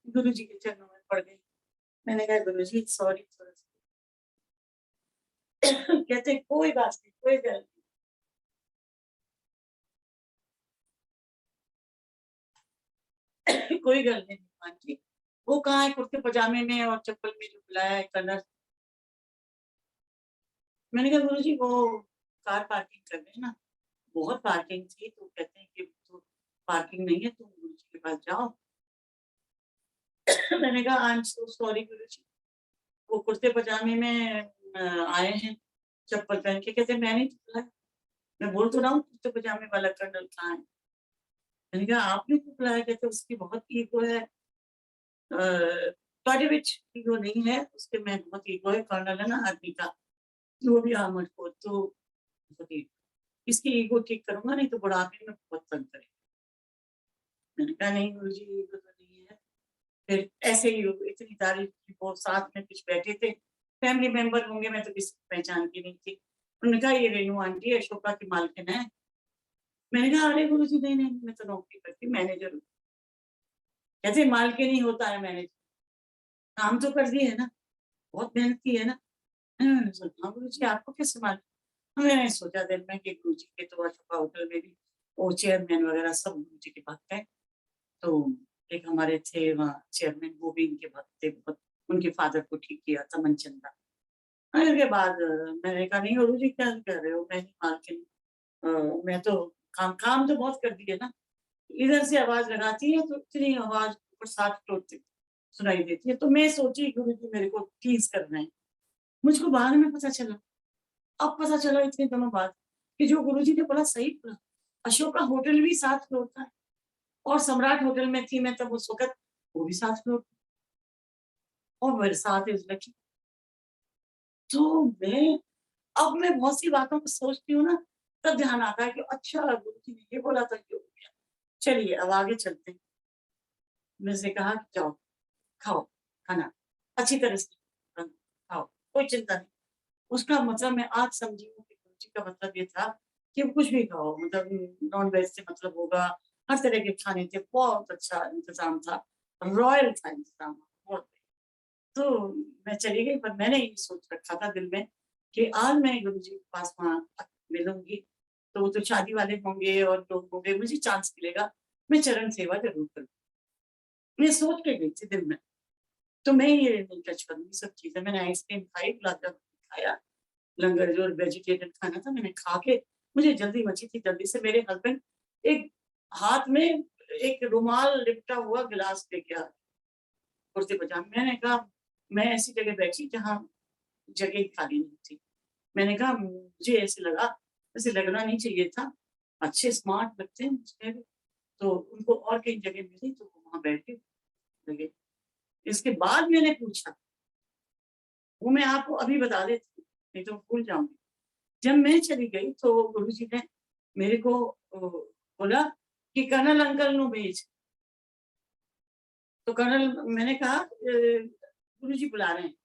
गुरुजी के चरणों में पड़ गई। मैंने कहा, गुरुजी सॉरी थोड़ा-सा। कहते कोई बात नहीं, कोई गल नहीं। कोई गल नहीं आंटी। वो कहाँ है कुर्ते पजामे में और चप्पल में जो बुलाया है कलर। मैंने कहा, गुरुजी वो कार पार्किंग कर रहे हैं ना, बहुत पार्किंग थी, तो कहते हैं कि तो पार्किंग नहीं है, तुम गुरुजी के पास जाओ। मैंने कहा, आई एम सो सॉरी गुरुजी, वो कुर्ते पजामे में आए हैं, चप्पल पहन के। कहते मैं नहीं बुलाया, मैं बोल तो रहा हूँ कुर्ते पजामे वाला कर्नल कहाँ है। मैंने कहा, आपने क्यों बुलाया? कहते उसकी बहुत ईगो है। ਤੁਹਾਡੇ ਵਿੱਚ ईगो नहीं है, उसके में बहुत ईगो है, कर्नल है ना आर्मी का, वो भी आर्मड को, तो बहुत ईगो, इसकी ईगो ठीक करूंगा, नहीं तो बुढ़ापे में बहुत तंग करेगा। मैंने कहा, नहीं गुरुजी ईगो तो नहीं है। फिर ऐसे ही इतनी तारीफ की, वो साथ में कुछ बैठे थे, फैमिली मेंबर होंगे, मैं तो किसी को पहचानती नहीं थी। उन्होंने कहा, ये रेणु आंटी अशोका की मालकिन है। मैंने कहा, अरे गुरुजी नहीं नहीं, मैं तो नौकरी करती, मैनेजर हूँ। कहते मालकिन ही होता है मैनेजर, काम तो कर दिए है ना, बहुत मेहनत की है ना। मैंने सोचा, हाँ गुरुजी आपको कैसे मालूम? मैंने सोचा दिल में कि गुरुजी के तो अशोका होटल में भी वो चेयरमैन वगैरह सब गुरुजी के भक्त हैं। तो एक हमारे थे वहाँ चेयरमैन, वो भी इनके भक्त थे बहुत, उनके फादर को ठीक किया था मनचंदा। फिर उसके बाद मैंने कहा, नहीं गुरुजी क्या कर रहे हो, मैं नहीं मालकिन, मैं तो काम तो बहुत कर दिए ना। इधर से आवाज लगाती है तो इतनी आवाज ऊपर 7 फ्लोर तक सुनाई देती है। तो मैं सोची गुरुजी मेरे को टीज कर रहे हैं। मुझको बाद में पता चला, अब पता चला इतने दिनों बाद, कि जो गुरुजी ने बोला सही बोला। अशोका होटल भी 7 फ्लोर था, और सम्राट होटल में थी मैं तब उस वक़्त, वो भी 7 फ्लोर, और मेरे साथ इस लड़की। तो मैं बहुत सी बातों को सोचती हूँ ना, तब ध्यान आता है कि अच्छा गुरुजी ने ये बोला था, ये हो गया। चलिए अब आगे चलते हैं। मैंने उससे कहा कि जाओ, खाओ खाना, अच्छी तरह से खाओ, कोई चिंता नहीं। उसका मतलब मैं आज समझी हूँ कि गुरुजी का मतलब ये था कि कुछ भी खाओ, मतलब नॉन-वेज से मतलब होगा, हर तरह के खाने थे, बहुत अच्छा इंतज़ाम था, रॉयल था इंतज़ाम, बहुत। तो मैं चली गई, पर मैंने ये सोच रखा था दिल में कि आज मैं गुरुजी के पास वहाँ मिलूँगी, तो वो तो शादी वाले होंगे और लोग होंगे, मुझे चांस मिलेगा, मैं चरण सेवा ज़रूर करूँगी। मैं सोच के गई थी दिल में, तो मैं ये नहीं टच करूँगी सब चीज़ें। मैंने आइसक्रीम खाई, गुलाब जामुन खाया, लंगर जो वेजिटेरियन खाना था मैंने खा के, मुझे जल्दी मची थी, जल्दी से मेरे हस्बैंड एक हाथ में एक रुमाल लिपटा हुआ गिलास लेके आ गए, कुर्ते पजामे। मैंने कहा, मैं ऐसी जगह बैठी जहाँ जगह खाली नहीं थी। मैंने कहा, मुझे ऐसे लगा, ऐसे लगना नहीं चाहिए था, अच्छे स्मार्ट लगते हैं मुझे भी। तो उनको और कहीं जगह मिली तो वो वहाँ बैठे लगे। इसके बाद मैंने पूछा, वो मैं आपको अभी बता देती हूँ, नहीं तो भूल जाऊँगी। जब मैं चली गई तो गुरुजी ने मेरे को बोला कि कर्नल अंकल नु भेज। तो कर्नल, मैंने कहा गुरुजी बुला रहे हैं।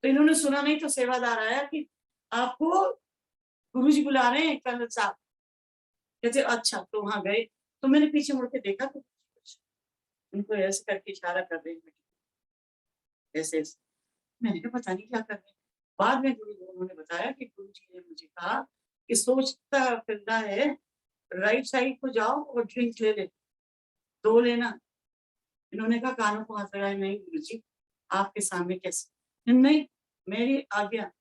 तो इन्होंने सुना नहीं, तो सेवादार आया कि आपको गुरुजी बुला रहे हैं कर्नल साहब। कहते अच्छा, तो वहाँ गए, तो मैंने पीछे मुड़ के देखा तो उनको ऐसे करके इशारा कर रहे हैं, ऐसे-ऐसे। मैंने कहा पता नहीं क्या कर रहे हैं। बाद में उन्होंने बताया कि गुरुजी ने मुझे कहा कि सोचता फिरता है, राइट साइड को जाओ और ड्रिंक ले ले, 2 लेना। इन्होंने कहा कानों को हाथ लगाया, नहीं गुरुजी, आपके सामने कैसे? नहीं, मेरी आज्ञा,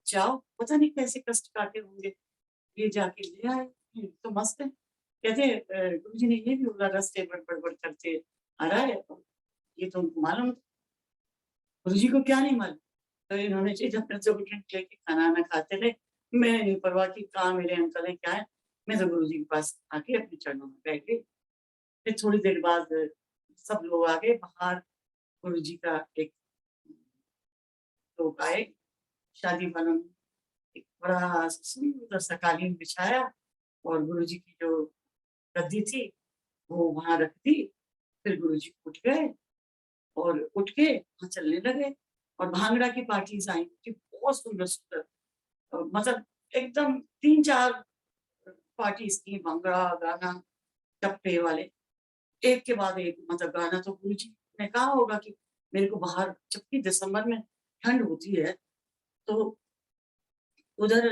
जाओ, पता नहीं कैसे कष्ट काटे होंगे, ये जाके ले आए, ये तो मस्त है। कहते गुरुजी ने ये भी बोला, रास्ते में बड़बड़ करते आ रहा है, ये तो उनको मालूम, गुरुजी को क्या नहीं मालूम। तो इन्होंने चीज़ अपना जो ड्रिंक लेके खाना-वाना खाते रहे। मैं नहीं परवाह की कहाँ मेरे अंकल हैं, क्या है, मैं तो गुरुजी के पास आके अपने चरणों में बैठ गई। फिर थोड़ी देर बाद सब लोग आ गए बाहर। गुरुजी का एक लोग आए शादी वालों ने, एक बड़ा सुंदर सा कालीन बिछाया और गुरुजी की जो गद्दी थी वो वहां रख दी। फिर गुरुजी उठ गए और उठ के वहां चलने लगे और भांगड़ा की पार्टीज आई कि बहुत सुंदर सुंदर, मतलब एकदम 3-4 पार्टीज की, भांगड़ा गाना टप्पे वाले एक के बाद एक। मतलब गाना तो गुरुजी ने कहा होगा कि मेरे को बाहर, जबकि दिसंबर में ठंड होती है, तो उधर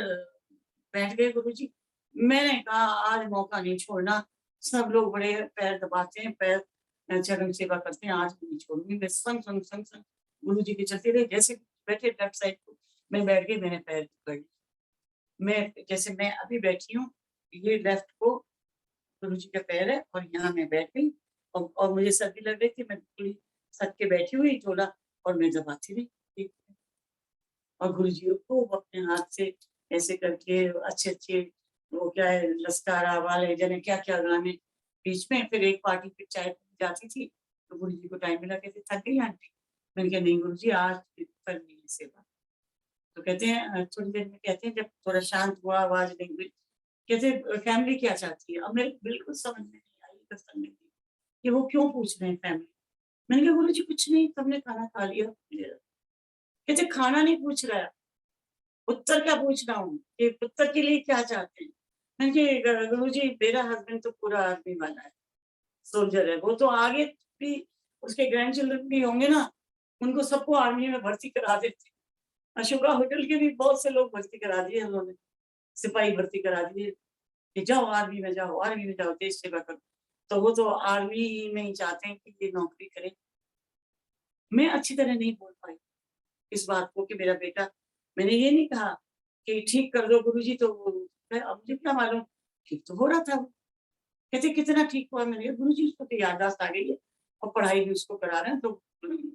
बैठ गए गुरुजी। मैंने कहा आज मौका नहीं छोड़ना। सब लोग बड़े पैर दबाते हैं, पैर चरण सेवा करते हैं, आज नहीं छोड़ूंगी। मैं संग संग संग संग गुरुजी के चलते रहे। जैसे बैठे लेफ्ट साइड को मैं बैठ गई, मैंने पैर पकड़ लिए। मैं जैसे मैं अभी बैठी हूँ, ये लेफ्ट को गुरुजी का पैर है और यहाँ मैं बैठ गई और मुझे सर्दी लग रही थी। मैं बिल्कुल सट के बैठी हुई झोला और मैं दबाती रही और गुरुजी को अपने हाथ से ऐसे करके अच्छे अच्छे वो क्या है लस्कारा वाले जाने क्या क्या गाने बीच में। फिर एक पार्टी पे चाय पी जाती थी तो गुरुजी को टाइम मिला, कहते थक गई आंटी। मैंने कहा नहीं गुरुजी आज करनी है सेवा। तो कहते हैं थोड़ी देर में, कहते हैं जब थोड़ा शांत हुआ, आवाज नहीं हुई, कहते फैमिली क्या चाहती है। अब मेरे को बिल्कुल समझ में नहीं आई कसम में कि वो क्यों पूछ रहे हैं फैमिली। मैंने कहा गुरुजी कुछ नहीं, सबने खाना खा लिया। कहते खाना नहीं पूछ रहा है, उत्तर क्या पूछ रहा हूँ कि पुत्र के लिए क्या चाहते हैं। मैंने कहा गुरुजी मेरा हस्बैंड तो पूरा आर्मी वाला है, सोल्जर है, वो तो आगे भी उसके ग्रैंड चिल्ड्रन भी होंगे ना, उनको सबको आर्मी में भर्ती करा देते। अशोका होटल के भी बहुत से लोग भर्ती करा दिए उन्होंने, सिपाही भर्ती करा दिए कि जाओ आर्मी में जाओ, आर्मी में जाओ, देश सेवा करो। तो वो तो आर्मी में ही चाहते हैं कि ये नौकरी करे। मैं अच्छी तरह नहीं बोल पाई इस बात को कि मेरा बेटा, मैंने ये नहीं कहा कि ठीक कर दो गुरुजी। तो अब मुझे क्या मालूम, ठीक तो हो रहा था वो। कहते कितना ठीक हुआ। मैंने कहा गुरुजी उसको तो याददाश्त आ गई है और पढ़ाई भी उसको करा रहे हैं, तो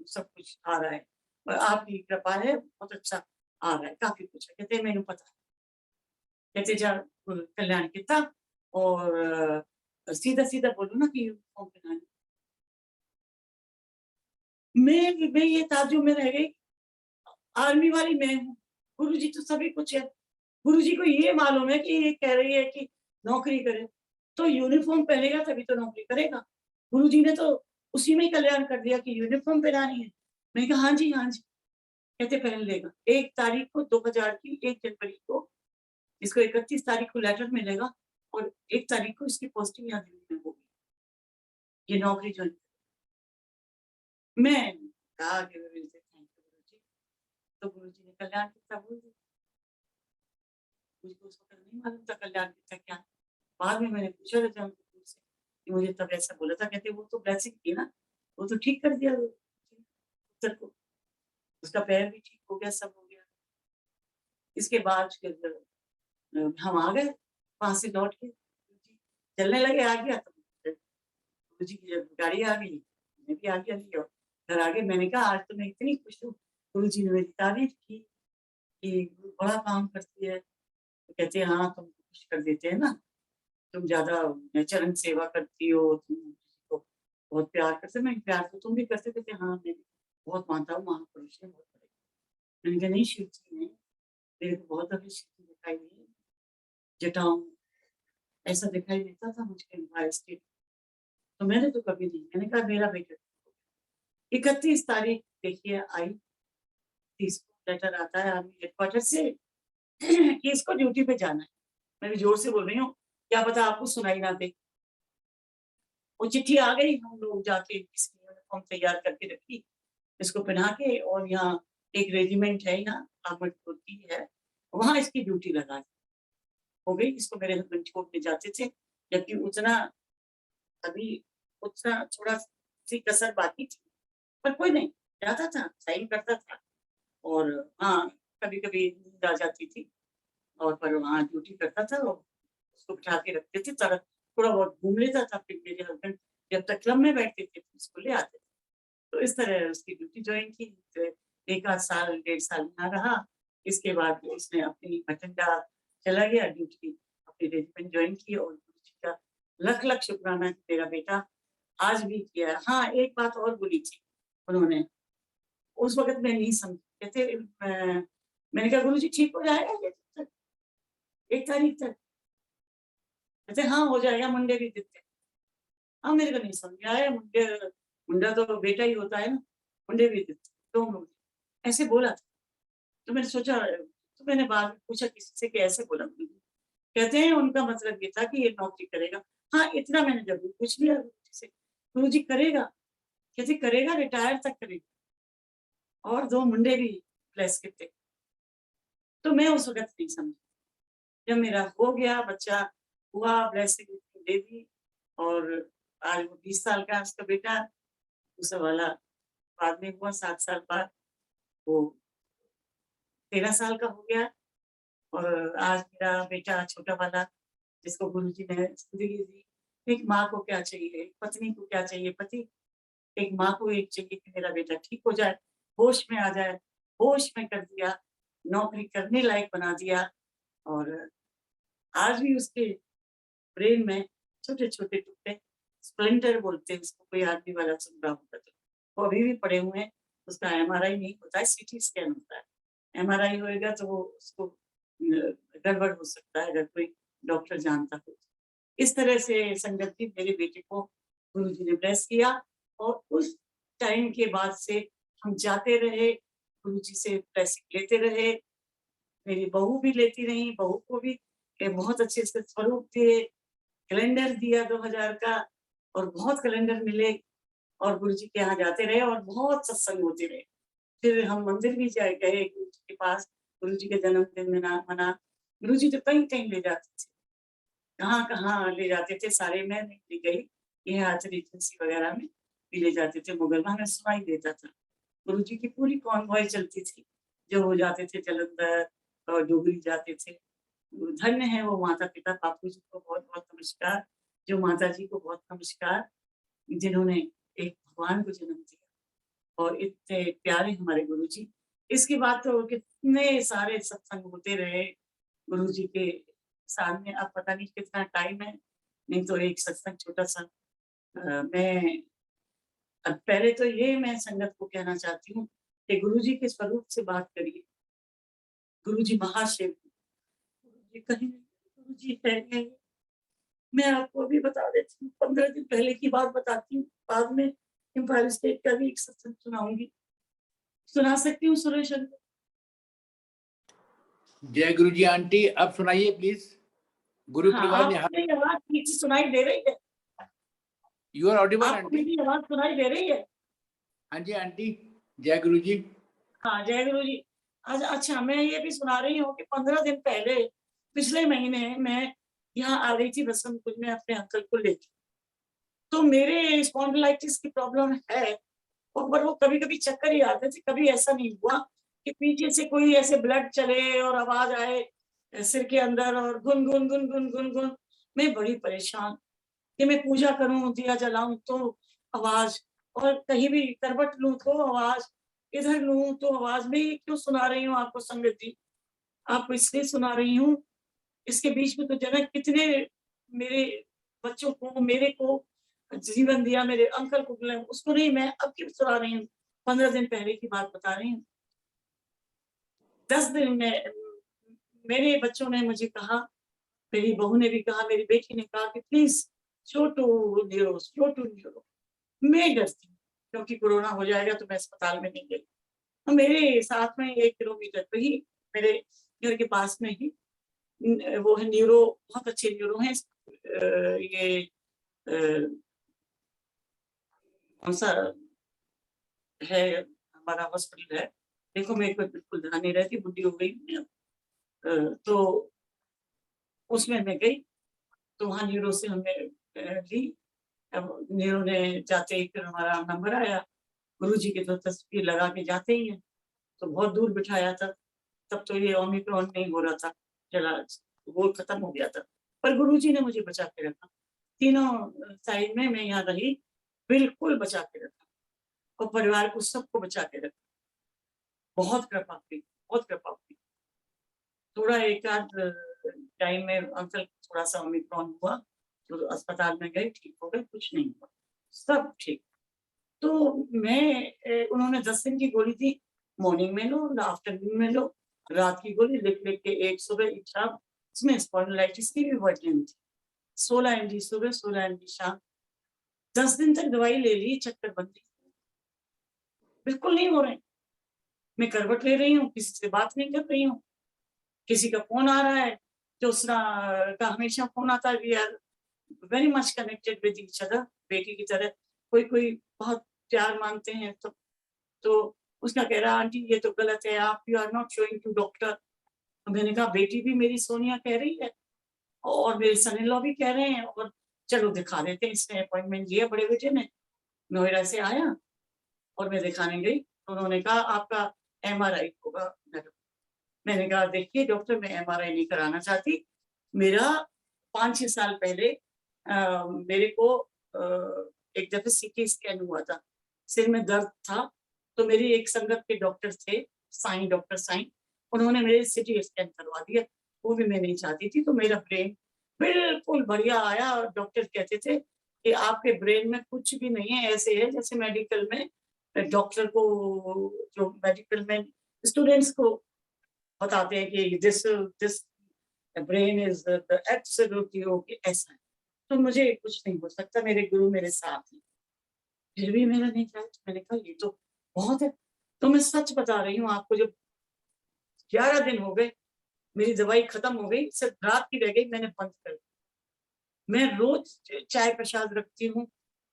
सब कुछ आ रहा है और आपकी कृपा है, बहुत अच्छा आ रहा है, काफी कुछ है। कहते मैंने पता है। कहते जा कल्याण कितना और सीधा सीधा बोलो ना कि यूनिफॉर्म पहनानी। मैं ये ताज्जुब में रह गई, आर्मी वाली मैं हूँ, गुरुजी तो सभी कुछ है। गुरुजी को ये मालूम है कि ये कह रही है कि नौकरी करे, तो यूनिफॉर्म पहनेगा तभी तो नौकरी करेगा। गुरुजी ने तो उसी में ही कल्याण कर दिया कि यूनिफॉर्म पहनानी है। मैंने कहा हाँ जी हाँ जी। कहते पहन लेगा। 1 तारीख को 2000 की 1 जनवरी को इसको 31 तारीख को लेटर मिलेगा और 1 तारीख को इसकी पोस्टिंग यहाँ दिल्ली में होगी, ये नौकरी ज्वाइन। मैं कहा कि थैंक यू गुरुजी। तो गुरुजी ने कल्याण कितना बोल दिया। मुझको उसको नहीं मालूम था कल्याण कितना क्या। बाद में मैंने पूछा था उनसे कि मुझे तब ऐसा बोला था। कहते वो तो ब्लेसिंग थी ना, वो तो ठीक कर दिया पुत्र को, उसका पैर भी ठीक हो गया, सब हो गया। इसके बाद फिर हम आ गए वहां से लौट के, चलने लगे आ गया। तो गुरुजी की जब गाड़ी आ गई मैं भी आ गया नहीं और घर आ गए। मैंने कहा आज तो मैं इतनी खुश हूँ, गुरुजी ने मेरी तारीफ की कि बड़ा काम करती है। तो कहते हैं हाँ तुम खुश कर देते हैं ना, तुम ज्यादा चरण सेवा करती हो, तुम किसी को बहुत प्यार करते। मैं प्यार तो तुम भी करते थे। हाँ मैं भी बहुत मानता हूँ, महापुरुष है बहुत बड़े। मैंने कहा नहीं शिव जी ने मेरे को बहुत अभी शिव जी दिखाई दी, जटाऊं ऐसा दिखाई देता था मुझे एम्पायर स्टेट। तो मैंने तो कभी नहीं, मैंने कहा मेरा बेटा 31 तारीख देखिए आई, 30 को लेटर आता है आर्मी हेडक्वार्टर से कि इसको ड्यूटी पे जाना है। मैं भी जोर से बोल रही हूँ, क्या पता आपको सुनाई ना दे। वो चिट्ठी आ गई, हम लोग जाके इसकी यूनिफॉर्म तैयार करके रखी, इसको पहना के, और यहाँ एक रेजिमेंट है यहाँ आर्मड कोर की है, वहां इसकी ड्यूटी लगा दी। हो गई। इसको मेरे हस्बैंड छोड़ने जाते थे, जबकि उतना अभी उतना थोड़ा सी कसर बाकी थी, पर कोई नहीं, जाता था, साइन करता था। और हाँ कभी कभी नींद आ जाती थी और पर वहाँ ड्यूटी करता था और उसको बिठा के रखते थे, थोड़ा बहुत घूम लेता था। फिर मेरे हस्बैंड जब तक क्लब में बैठते थे तो उसको ले आते थे। तो इस तरह उसकी ड्यूटी ज्वाइन की। तो 1 आध साल 1.5 साल यहाँ रहा। इसके बाद उसने अपनी बठिंडा चला गया ड्यूटी, अपनी रेजिमेंट ज्वाइन की। और गुरुजी का लख लख शुक्राना कि मेरा बेटा आज भी किया। हाँ, एक बात और बोली थी उन्होंने, उस वक़्त मैं नहीं समझी। कहते मैंने कहा गुरुजी ठीक हो जाएगा ये तब तक, 1 तारीख तक? कहते हाँ, हो जाएगा मंडे के दिन तक। हाँ, मेरे को नहीं समझ में आया, मुंडा तो बेटा ही होता है ना, मुंडे भी दिन तक, 2 मुंडे, ऐसे बोला था। तो मैंने सोचा, तो मैंने बाद में पूछा किसी से कि ऐसे बोला गुरुजी? कहते हैं उनका मतलब ये था कि ये नौकरी करेगा। हाँ, इतना मैंने ज़रूर पूछ लिया गुरुजी से, गुरुजी करेगा? कहते करेगा, रिटायर तक करेगा और 2 मुंडे भी प्लस के थे। तो मैं उस वक़्त नहीं समझी। जब मेरा हो गया, बच्चा हुआ, ब्लेसिंग दे दी और आज वो 20 साल का है उसका बेटा, दूसरा वाला बाद में हुआ 7 साल बाद, वो 13 साल का हो गया और आज मेरा बेटा छोटा वाला, जिसको गुरुजी ने ज़िंदगी दी। एक माँ को क्या चाहिए, एक पत्नी को क्या चाहिए, पति, एक माँ को एक चाहिए कि मेरा बेटा ठीक हो जाए, होश में आ जाए, होश में कर दिया, नौकरी करने लायक बना दिया और आज भी उसके ब्रेन में छोटे-छोटे टुकड़े, स्प्लिंटर बोलते हैं उसको, कोई आर्मी वाला सुन रहा होगा तो। वो अभी भी पड़े हुए हैं, उसका एमआरआई नहीं होता है, सीटी स्कैन होता है। एमआरआई होएगा तो वो उसको गड़बड़ हो सकता है अगर कोई डॉक्टर जानता हो। इस तरह से संगत जी मेरे बेटे को गुरुजी ने ब्लेस किया और उस टाइम के बाद से हम जाते रहे, गुरुजी से ब्लेसिंग लेते रहे। मेरी बहू भी लेती रही, बहू को भी बहुत अच्छे से स्वरूप दिए, कैलेंडर दिया 2000 का और बहुत कैलेंडर मिले और गुरुजी के यहाँ जाते रहे और बहुत सत्संग होते रहे। फिर हम मंदिर भी जाए गए गुरुजी के पास, गुरुजी के जन्मदिन मना। गुरुजी तो कहीं-कहीं ले जाते थे, कहाँ-कहाँ ले जाते थे, सारे मैं नहीं ले गई, ये आचरण एजेंसी वगैरह में भी ले जाते थे, मुगलमा हमें सुनाई देता था। गुरुजी की पूरी कॉन्वॉय चलती थी, जो वो जाते थे जालंधर और डोगरी जाते थे। धन्य है वो माता-पिता, बापू जी को बहुत-बहुत नमस्कार, जो माताजी को बहुत नमस्कार, जिन्होंने एक भगवान को जन्म दिया और इतने प्यारे हमारे गुरुजी। इसके बाद तो कितने सारे सत्संग होते रहे गुरुजी के सामने, अब पता नहीं कितना टाइम है, नहीं तो एक सत्संग छोटा-सा मैं अब पहले तो ये मैं संगत को कहना चाहती हूँ कि गुरुजी के स्वरूप से बात करिए। गुरुजी महाशिव, गुरुजी कहीं नहीं, गुरुजी है। मैं आपको अभी बता देती हूँ, 15 दिन पहले की बात बताती हूँ, बाद में एम्पायर स्टेट का भी एक सत्संग सुनाऊँगी। सुना सकती हूँ सुरेश अंकल? जय गुरु जी आंटी, अब सुनाइए प्लीज। गुरु हाँ, परिवार ने आपको मेरी आवाज़ ठीक से सुनाई दे रही है? यू आर ऑडिबल आपको आंटी। मेरी आवाज़ सुनाई दे रही है? हाँ जी आंटी, जय गुरु जी। हाँ, जय गुरु जी। अच्छा, मैं ये भी सुना रही हूँ कि 15 दिन पहले, पिछले महीने मैं यहाँ आ रही थी बसंतपुर में अपने अंकल को लेके। तो मेरे स्पॉन्डिलाइटिस की प्रॉब्लम है और पर वो कभी-कभी चक्कर ही आते थे, कभी ऐसा नहीं हुआ कि पीछे से कोई ऐसे ब्लड चले और आवाज़ आए सिर के अंदर और गुन-गुन, गुन-गुन, गुन-गुन। मैं बड़ी परेशान कि मैं पूजा करूँ, दिया जलाऊँ तो आवाज़ और कहीं भी करवट लूँ तो आवाज़, इधर लूँ तो आवाज़। मैं ये क्यों सुना रही हूँ आपको संगत जी? आपको इसलिए सुना रही हूँ, इसके बीच में तो जनक कितने मेरे बच्चों को, मेरे को जीवन दिया, मेरे अंकल को बुलाया, उसको नहीं, मैं अब क्यों सुना रही हूँ, 15 दिन पहले की बात बता रही हूँ। 10 दिन में मेरे बच्चों ने मुझे कहा, मेरी बहू ने भी कहा, मेरी बेटी ने कहा कि प्लीज़ छोटू न्यूरो। मैं डरती हूँ, क्योंकि कोरोना हो जाएगा तो मैं अस्पताल में नहीं गई। मेरे साथ में 1 किलोमीटर पे ही, मेरे घर के पास में ही वो है न्यूरो, बहुत अच्छे न्यूरो हैं। ये कौन-सा है हमारा हॉस्पिटल है। देखो मेरे को बिल्कुल ध्यान नहीं रहती, बुढ़ी हो गई हूँ मैं अब। तो उसमें मैं गई, तो वहाँ न्यूरो से हमने ली। अब न्यूरो ने जाते ही फिर हमारा नंबर आया, गुरुजी की तो तस्वीर लगा के जाते ही हैं, तो बहुत दूर बिठाया था। तब तो ये ओमिक्रॉन नहीं हो रहा था, चला वो खत्म हो गया था। पर गुरुजी ने मुझे बचा के रखा। तीनों साइड में मैं यहाँ रही, बिल्कुल बचा के रखा और परिवार को सबको बचा के रखा। बहुत कृपा हुई, बहुत कृपा हुई। थोड़ा एक आध टाइम में अंकल थोड़ा-सा ओमिक्रॉन हुआ, तो अस्पताल में गए, ठीक हो गए, कुछ नहीं हुआ। सब ठीक। तो मैं उन्होंने 10 दिन की गोली दी, मॉर्निंग में लो, आफ्टरनून में लो, रात की गोली लिख के एक सुबह एक शाम। इसमें स्पॉन्डिलाइटिस की भी वर्जन थी, 16 mg सुबह 16 mg शाम। 10 दिन तक दवाई ले ली, चक्कर बंद बिल्कुल नहीं हो रहे। मैं करवट ले रही हूँ, किसी से बात नहीं कर रही हूँ, किसी का फोन आ रहा है, ज्योत्सना का हमेशा फोन आता है, we are very much connected with each other, बेटी की तरह। कोई बहुत प्यार मानते हैं, तो उसका कह रहा आंटी ये तो गलत है, आप you are not showing to doctor. तो मैंने कहा बेटी भी मेरी सोनिया कह रही है और मेरे सन इन लॉ भी कह रहे हैं, और चलो दिखा देते हैं। इसने अपॉइंटमेंट लिया बड़े बेटे ने, नोएडा से आया और मैं दिखाने गई। तो उन्होंने कहा आपका MRI होगा। मैंने कहा देखिए डॉक्टर, मैं MRI नहीं कराना चाहती। मेरा 5-6 साल पहले मेरे को एक दफे CT स्कैन हुआ था, सिर में दर्द था। तो मेरी एक संगत के डॉक्टर थे, डॉक्टर साईं, उन्होंने मेरे CT स्कैन करवा दिया। वो भी मैं नहीं चाहती थी। तो मेरा ब्रेन बिल्कुल बढ़िया आया, और डॉक्टर कहते थे कि आपके ब्रेन में कुछ भी नहीं है, ऐसे है जैसे मेडिकल में डॉक्टर को, जो मेडिकल में स्टूडेंट्स को बताते हैं कि this brain is absolutely okay, ऐसा है। तो मुझे कुछ नहीं हो सकता, मेरे गुरु मेरे साथ हैं। फिर भी मेरा नहीं था। मैंने कहा ये तो बहुत है। तो मैं सच बता रही हूँ आपको, जब 11 दिन हो गए, मेरी दवाई खत्म हो गई, सिर्फ रात की रह गई, मैंने बंद कर दी। मैं रोज चाय प्रसाद रखती हूँ,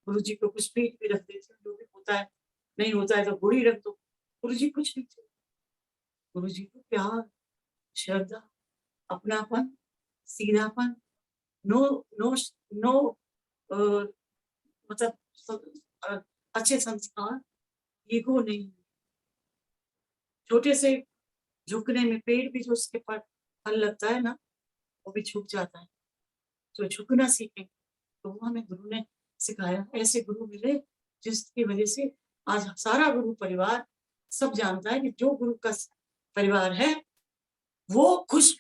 गुरु जी को कुछ पीठ भी रख देती हूँ, जो भी होता है। नहीं होता है तो गुड़ी रख दो। गुरु जी कुछ नहीं थे। गुरु जी को प्यार, श्रद्धा, अपनापन, सीधापन, नो नो नो मतलब अ, अच्छे संस्कार, ईगो नहीं। छोटे से झुकने में पेड़ भी जो उसके पर फल लगता है ना, वो भी झुक जाता है। तो झुकना सीखें, तो वो हमें गुरु ने सिखाया। ऐसे गुरु मिले जिसकी वजह से आज सारा गुरु परिवार सब जानता है कि जो गुरु का परिवार है वो खुश।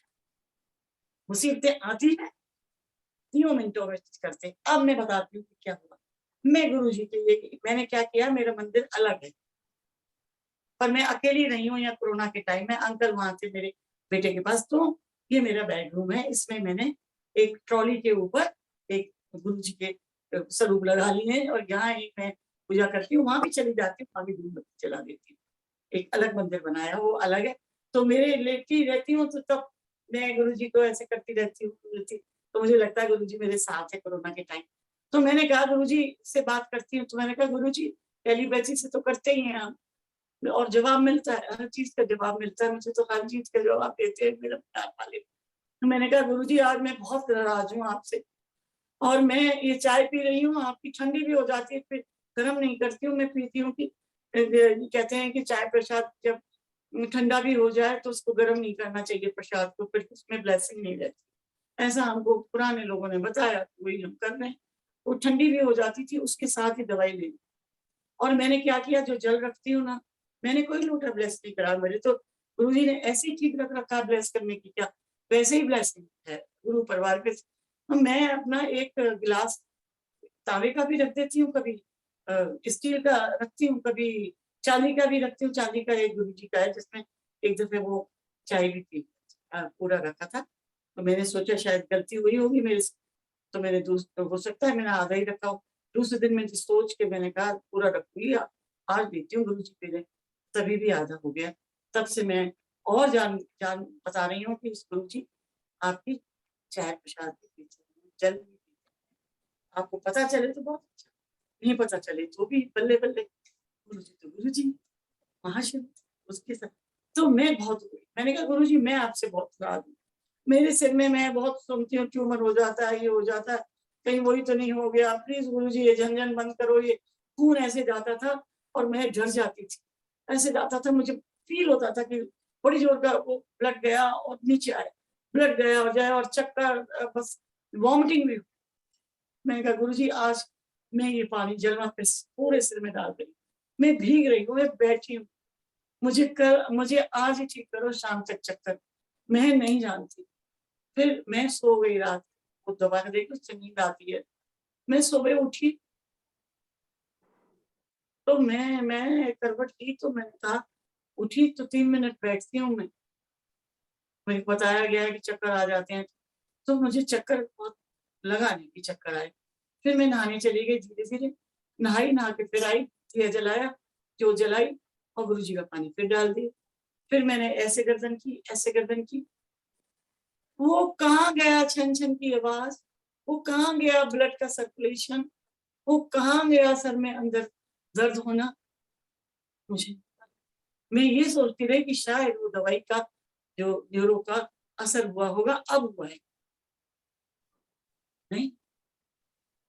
मुसीबतें आती है, 3 मिनटों में करते हैं। अब मैं बताती हूँ कि क्या हुआ। मैं गुरु जी के लिए मैंने क्या किया, मेरा मंदिर अलग है, पर मैं अकेली नहीं हूँ। या कोरोना के टाइम में अंकल वहां थे मेरे बेटे के पास। तो ये मेरा बेडरूम है, इसमें मैंने एक ट्रॉली के ऊपर एक गुरु जी के स्वरूप लगा लिए हैं, और यहाँ एक मैं पूजा करती हूँ, वहां भी चली जाती हूँ, वहां भी मोमबत्ती चला देती हूँ। एक अलग मंदिर बनाया, वो अलग है। तो मेरे लेटी रहती हूँ, तो तब मैं गुरु जी को ऐसे करती रहती हूँ, तो मुझे लगता है गुरु जी मेरे साथ है कोरोना के टाइम। तो मैंने कहा गुरु जी से बात करती हूँ, तो मैंने कहा गुरु जी टेलीपैथी से तो करते ही हैं हम, और जवाब मिलता है, हर चीज का जवाब मिलता है। मुझे तो हर चीज का जवाब देते हैं मेरे प्यार वाले। तो मैंने कहा गुरु जी आज मैं बहुत नाराज हूँ आपसे, और मैं ये चाय पी रही हूँ, आपकी ठंडी भी हो जाती है, फिर गर्म नहीं करती हूँ। मैं पीती हूँ कि कहते हैं कि चाय प्रसाद जब ठंडा भी हो जाए तो उसको गर्म नहीं करना चाहिए प्रसाद को, फिर उसमें ब्लेसिंग नहीं रहती। ऐसा हमको पुराने लोगों ने बताया, वही हम कर रहे हैं। वो ठंडी भी हो जाती थी, उसके साथ ही दवाई ले ली। और मैंने क्या किया, जो जल रखती हूँ ना, मैंने कोई लोटा ब्लेस नहीं करा। मेरे तो गुरु जी ने ऐसे ही ठीक रख रखा, ब्लेस करने की क्या, वैसे ही ब्लेसिंग है गुरु परिवार के। तो मैं अपना एक गिलास तांबे का भी रख देती हूँ, कभी स्टील का रखती हूँ, कभी चांदी का भी रखती हूँ। चांदी का एक गुरु जी का है, जिसमें एक दफे वो चाय भी थी, पूरा रखा था। तो मैंने सोचा शायद गलती हुई होगी मेरे से, तो मैंने तो हो सकता है मैंने आधा ही रखा हो। दूसरे दिन मैंने सोच के मैंने कहा पूरा रख लिया, आज देती हूँ गुरु जी के लिए, तभी भी आधा हो गया। तब से मैं और जान जान बता रही हूँ कि गुरु जी आपकी चाय प्रसाद भी पीते हैं, जल भी पीते हैं। आपको पता चले तो बहुत अच्छा, नहीं पता चले तो भी बल्ले बल्ले। गुरु जी तो गुरु जी, महाशिव, उसके साथ। तो मैं बहुत, मैंने कहा गुरु जी मैं आपसे बहुत नाराज हूँ। मेरे सिर में मैं बहुत सुनती हूँ ट्यूमर हो जाता है, ये हो जाता है, कहीं वही तो नहीं हो गया, प्लीज गुरु जी ये झंझन बंद करो। ये खून ऐसे जाता था और मैं डर जाती थी, ऐसे जाता था, मुझे फील होता था कि बड़ी जोर का वो ब्लड गया और नीचे आया, ब्लड गया और जाए, और चक्कर, बस वॉमिटिंग भी। मैंने कहा गुरु जी आज मैं ये पानी जलवा पे पूरे सिर में डाल रही, मैं भीग रही हूँ, मैं बैठी हूँ, मुझे आज ही ठीक करो, शाम तक चक्कर। मैं नहीं जानती। फिर मैं सो गई रात को, दवा देखो नींद आती है। मैं सुबह उठी, तो मैं करवट ली, तो मैंने कहा उठी तो 3 मिनट बैठती हूँ मैं, मुझे बताया गया है कि चक्कर आ जाते हैं, तो मुझे चक्कर बहुत लगा नहीं कि चक्कर आए। फिर मैं नहाने चली गई धीरे-धीरे, नहाई, नहा के फिर आई, दिया जलाया, जो जलाई और गुरुजी का पानी फिर डाल दिया। फिर मैंने ऐसे गर्दन की, ऐसे गर्दन की, वो कहाँ गया छन-छन की आवाज़, वो कहाँ गया ब्लड का सर्कुलेशन, वो कहाँ गया सर में अंदर दर्द होना, मुझे मैं ये सोचती रही कि शायद वो दवाई का जो न्यूरो का असर हुआ होगा, अब हुआ है। नहीं,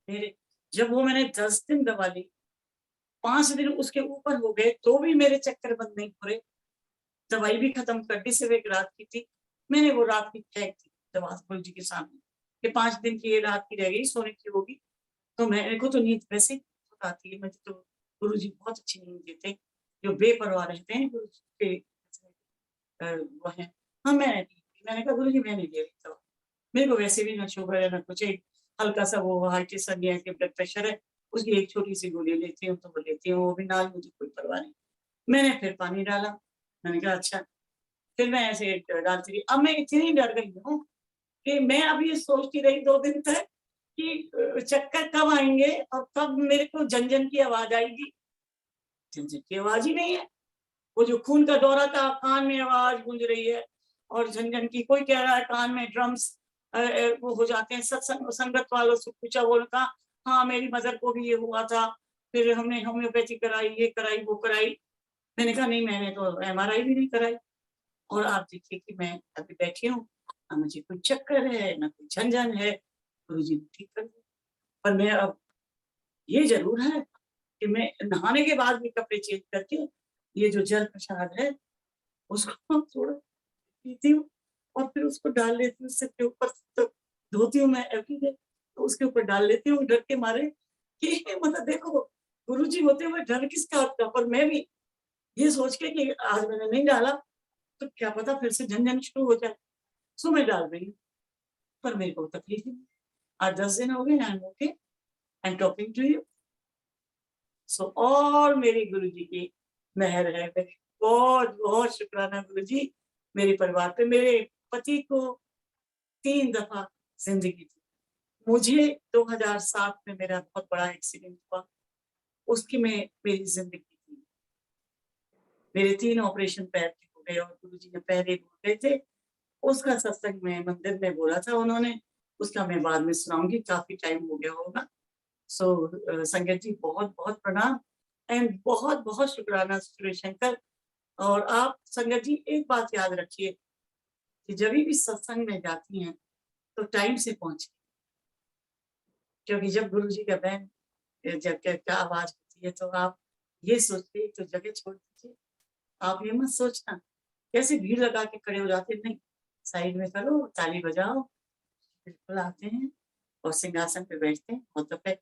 मेरे जब वो मैंने 10 दिन दवा ली, 5 दिन उसके ऊपर हो गए, तो भी मेरे चक्कर बंद नहीं हो रहे। दवाई भी खत्म कर दी, सिर्फ एक रात की थी। मैंने वो रात की फेंक दी दवा गुरुजी के सामने कि 5 दिन की ये रात की रह गई, सोने की होगी। तो मेरे को तो नींद वैसे ही बहुत आती है, मुझे तो गुरुजी बहुत अच्छी नींद देते, जो बेपरवाह रहते हैं गुरुजी के वो हैं। हाँ, मैंने कहा गुरुजी मैं नहीं ले रही दवा, मेरे को वैसे भी ना शुगर है ना कुछ, एक हल्का-सा वो हाइटिसनिया के ब्लड प्रेशर है, उसकी एक छोटी-सी गोली लेती हूँ, तो वो लेती हूँ, वो भी नाल, मुझे कोई परवाह नहीं। मैंने फिर पानी डाला, मैंने कहा अच्छा, फिर मैं ऐसे डालती रही। अब मैं इतनी डर गई हूँ कि मैं अब ये सोचती रही 2 दिन तक कि चक्कर कब आएँगे और कब मेरे को झन-झन की आवाज़ आएगी। झन-झन की आवाज़ ही नहीं है। वो जो खून का दौरा था, कान में आवाज़ गूंज रही है और झन-झन की, कोई कह रहा है कान में ड्रम्स वो हो जाते हैं। सत्संग संगत वालों से पूछा, वो कहा हाँ, मेरी मदर को भी ये हुआ था, फिर हमने होम्योपैथी कराई, ये कराई, वो कराई। मैंने कहा नहीं, मैंने तो एमआरआई भी नहीं कराई और आप देखिए कि मैं अभी बैठी हूँ, ना मुझे कोई चक्कर है, ना कोई झन-झन है, गुरुजी ने ठीक कर दिया। पर मैं अब ये ज़रूर है कि मैं नहाने के बाद भी कपड़े चेंज करके ये जो जल प्रसाद है, उसको थोड़ा पीती हूँ और फिर उसको डाल लेती हूँ सिर के ऊपर, तो धोती हूँ मैं एवरीडे, तो उसके ऊपर डाल लेती हूँ डर के मारे कि मतलब देखो गुरुजी होते हुए डर किसका आपका, पर मैं भी ये सोच के कि आज मैंने नहीं डाला तो क्या पता फिर से झन-झन शुरू हो जाए, सो मैं डाल रही हूँ, पर मेरे को तकलीफ नहीं। आज 10 दिन हो गए, I am okay, I am talking to you. So और मेरी गुरुजी की मेहर है, मेरी बहुत-बहुत शुक्राना गुरुजी, मेरे परिवार पे। मेरे पति को 3 दफ़ा ज़िंदगी दी। मुझे 2007 में मेरा बहुत बड़ा एक्सीडेंट हुआ, उसकी में मेरी ज़िंदगी थी। मेरे 3 ऑपरेशन पैर के हो गए और गुरुजी ने पहले बोल गए थे, उसका सत्संग में मंदिर में बोला था उन्होंने, उसका मैं बाद में सुनाऊँगी, काफ़ी टाइम हो गया होगा। सो संगत जी बहुत-बहुत प्रणाम एंड बहुत-बहुत शुक्राना श्री शंकर। और आप संगत जी एक बात याद रखिए कि जभी भी सत्संग में जाती हैं, तो टाइम से पहुँचिए, क्योंकि जब गुरुजी का बैंड जब का आवाज़ होती है, तो आप ये सोचिए तो जगह छोड़ दीजिए। आप ये मत सोचना, कैसे भीड़ लगा के खड़े हो जाते हैं, नहीं, साइड में करो, ताली बजाओ, बिल्कुल आते हैं और सिंहासन पे बैठते हैं, बहुत दफ़े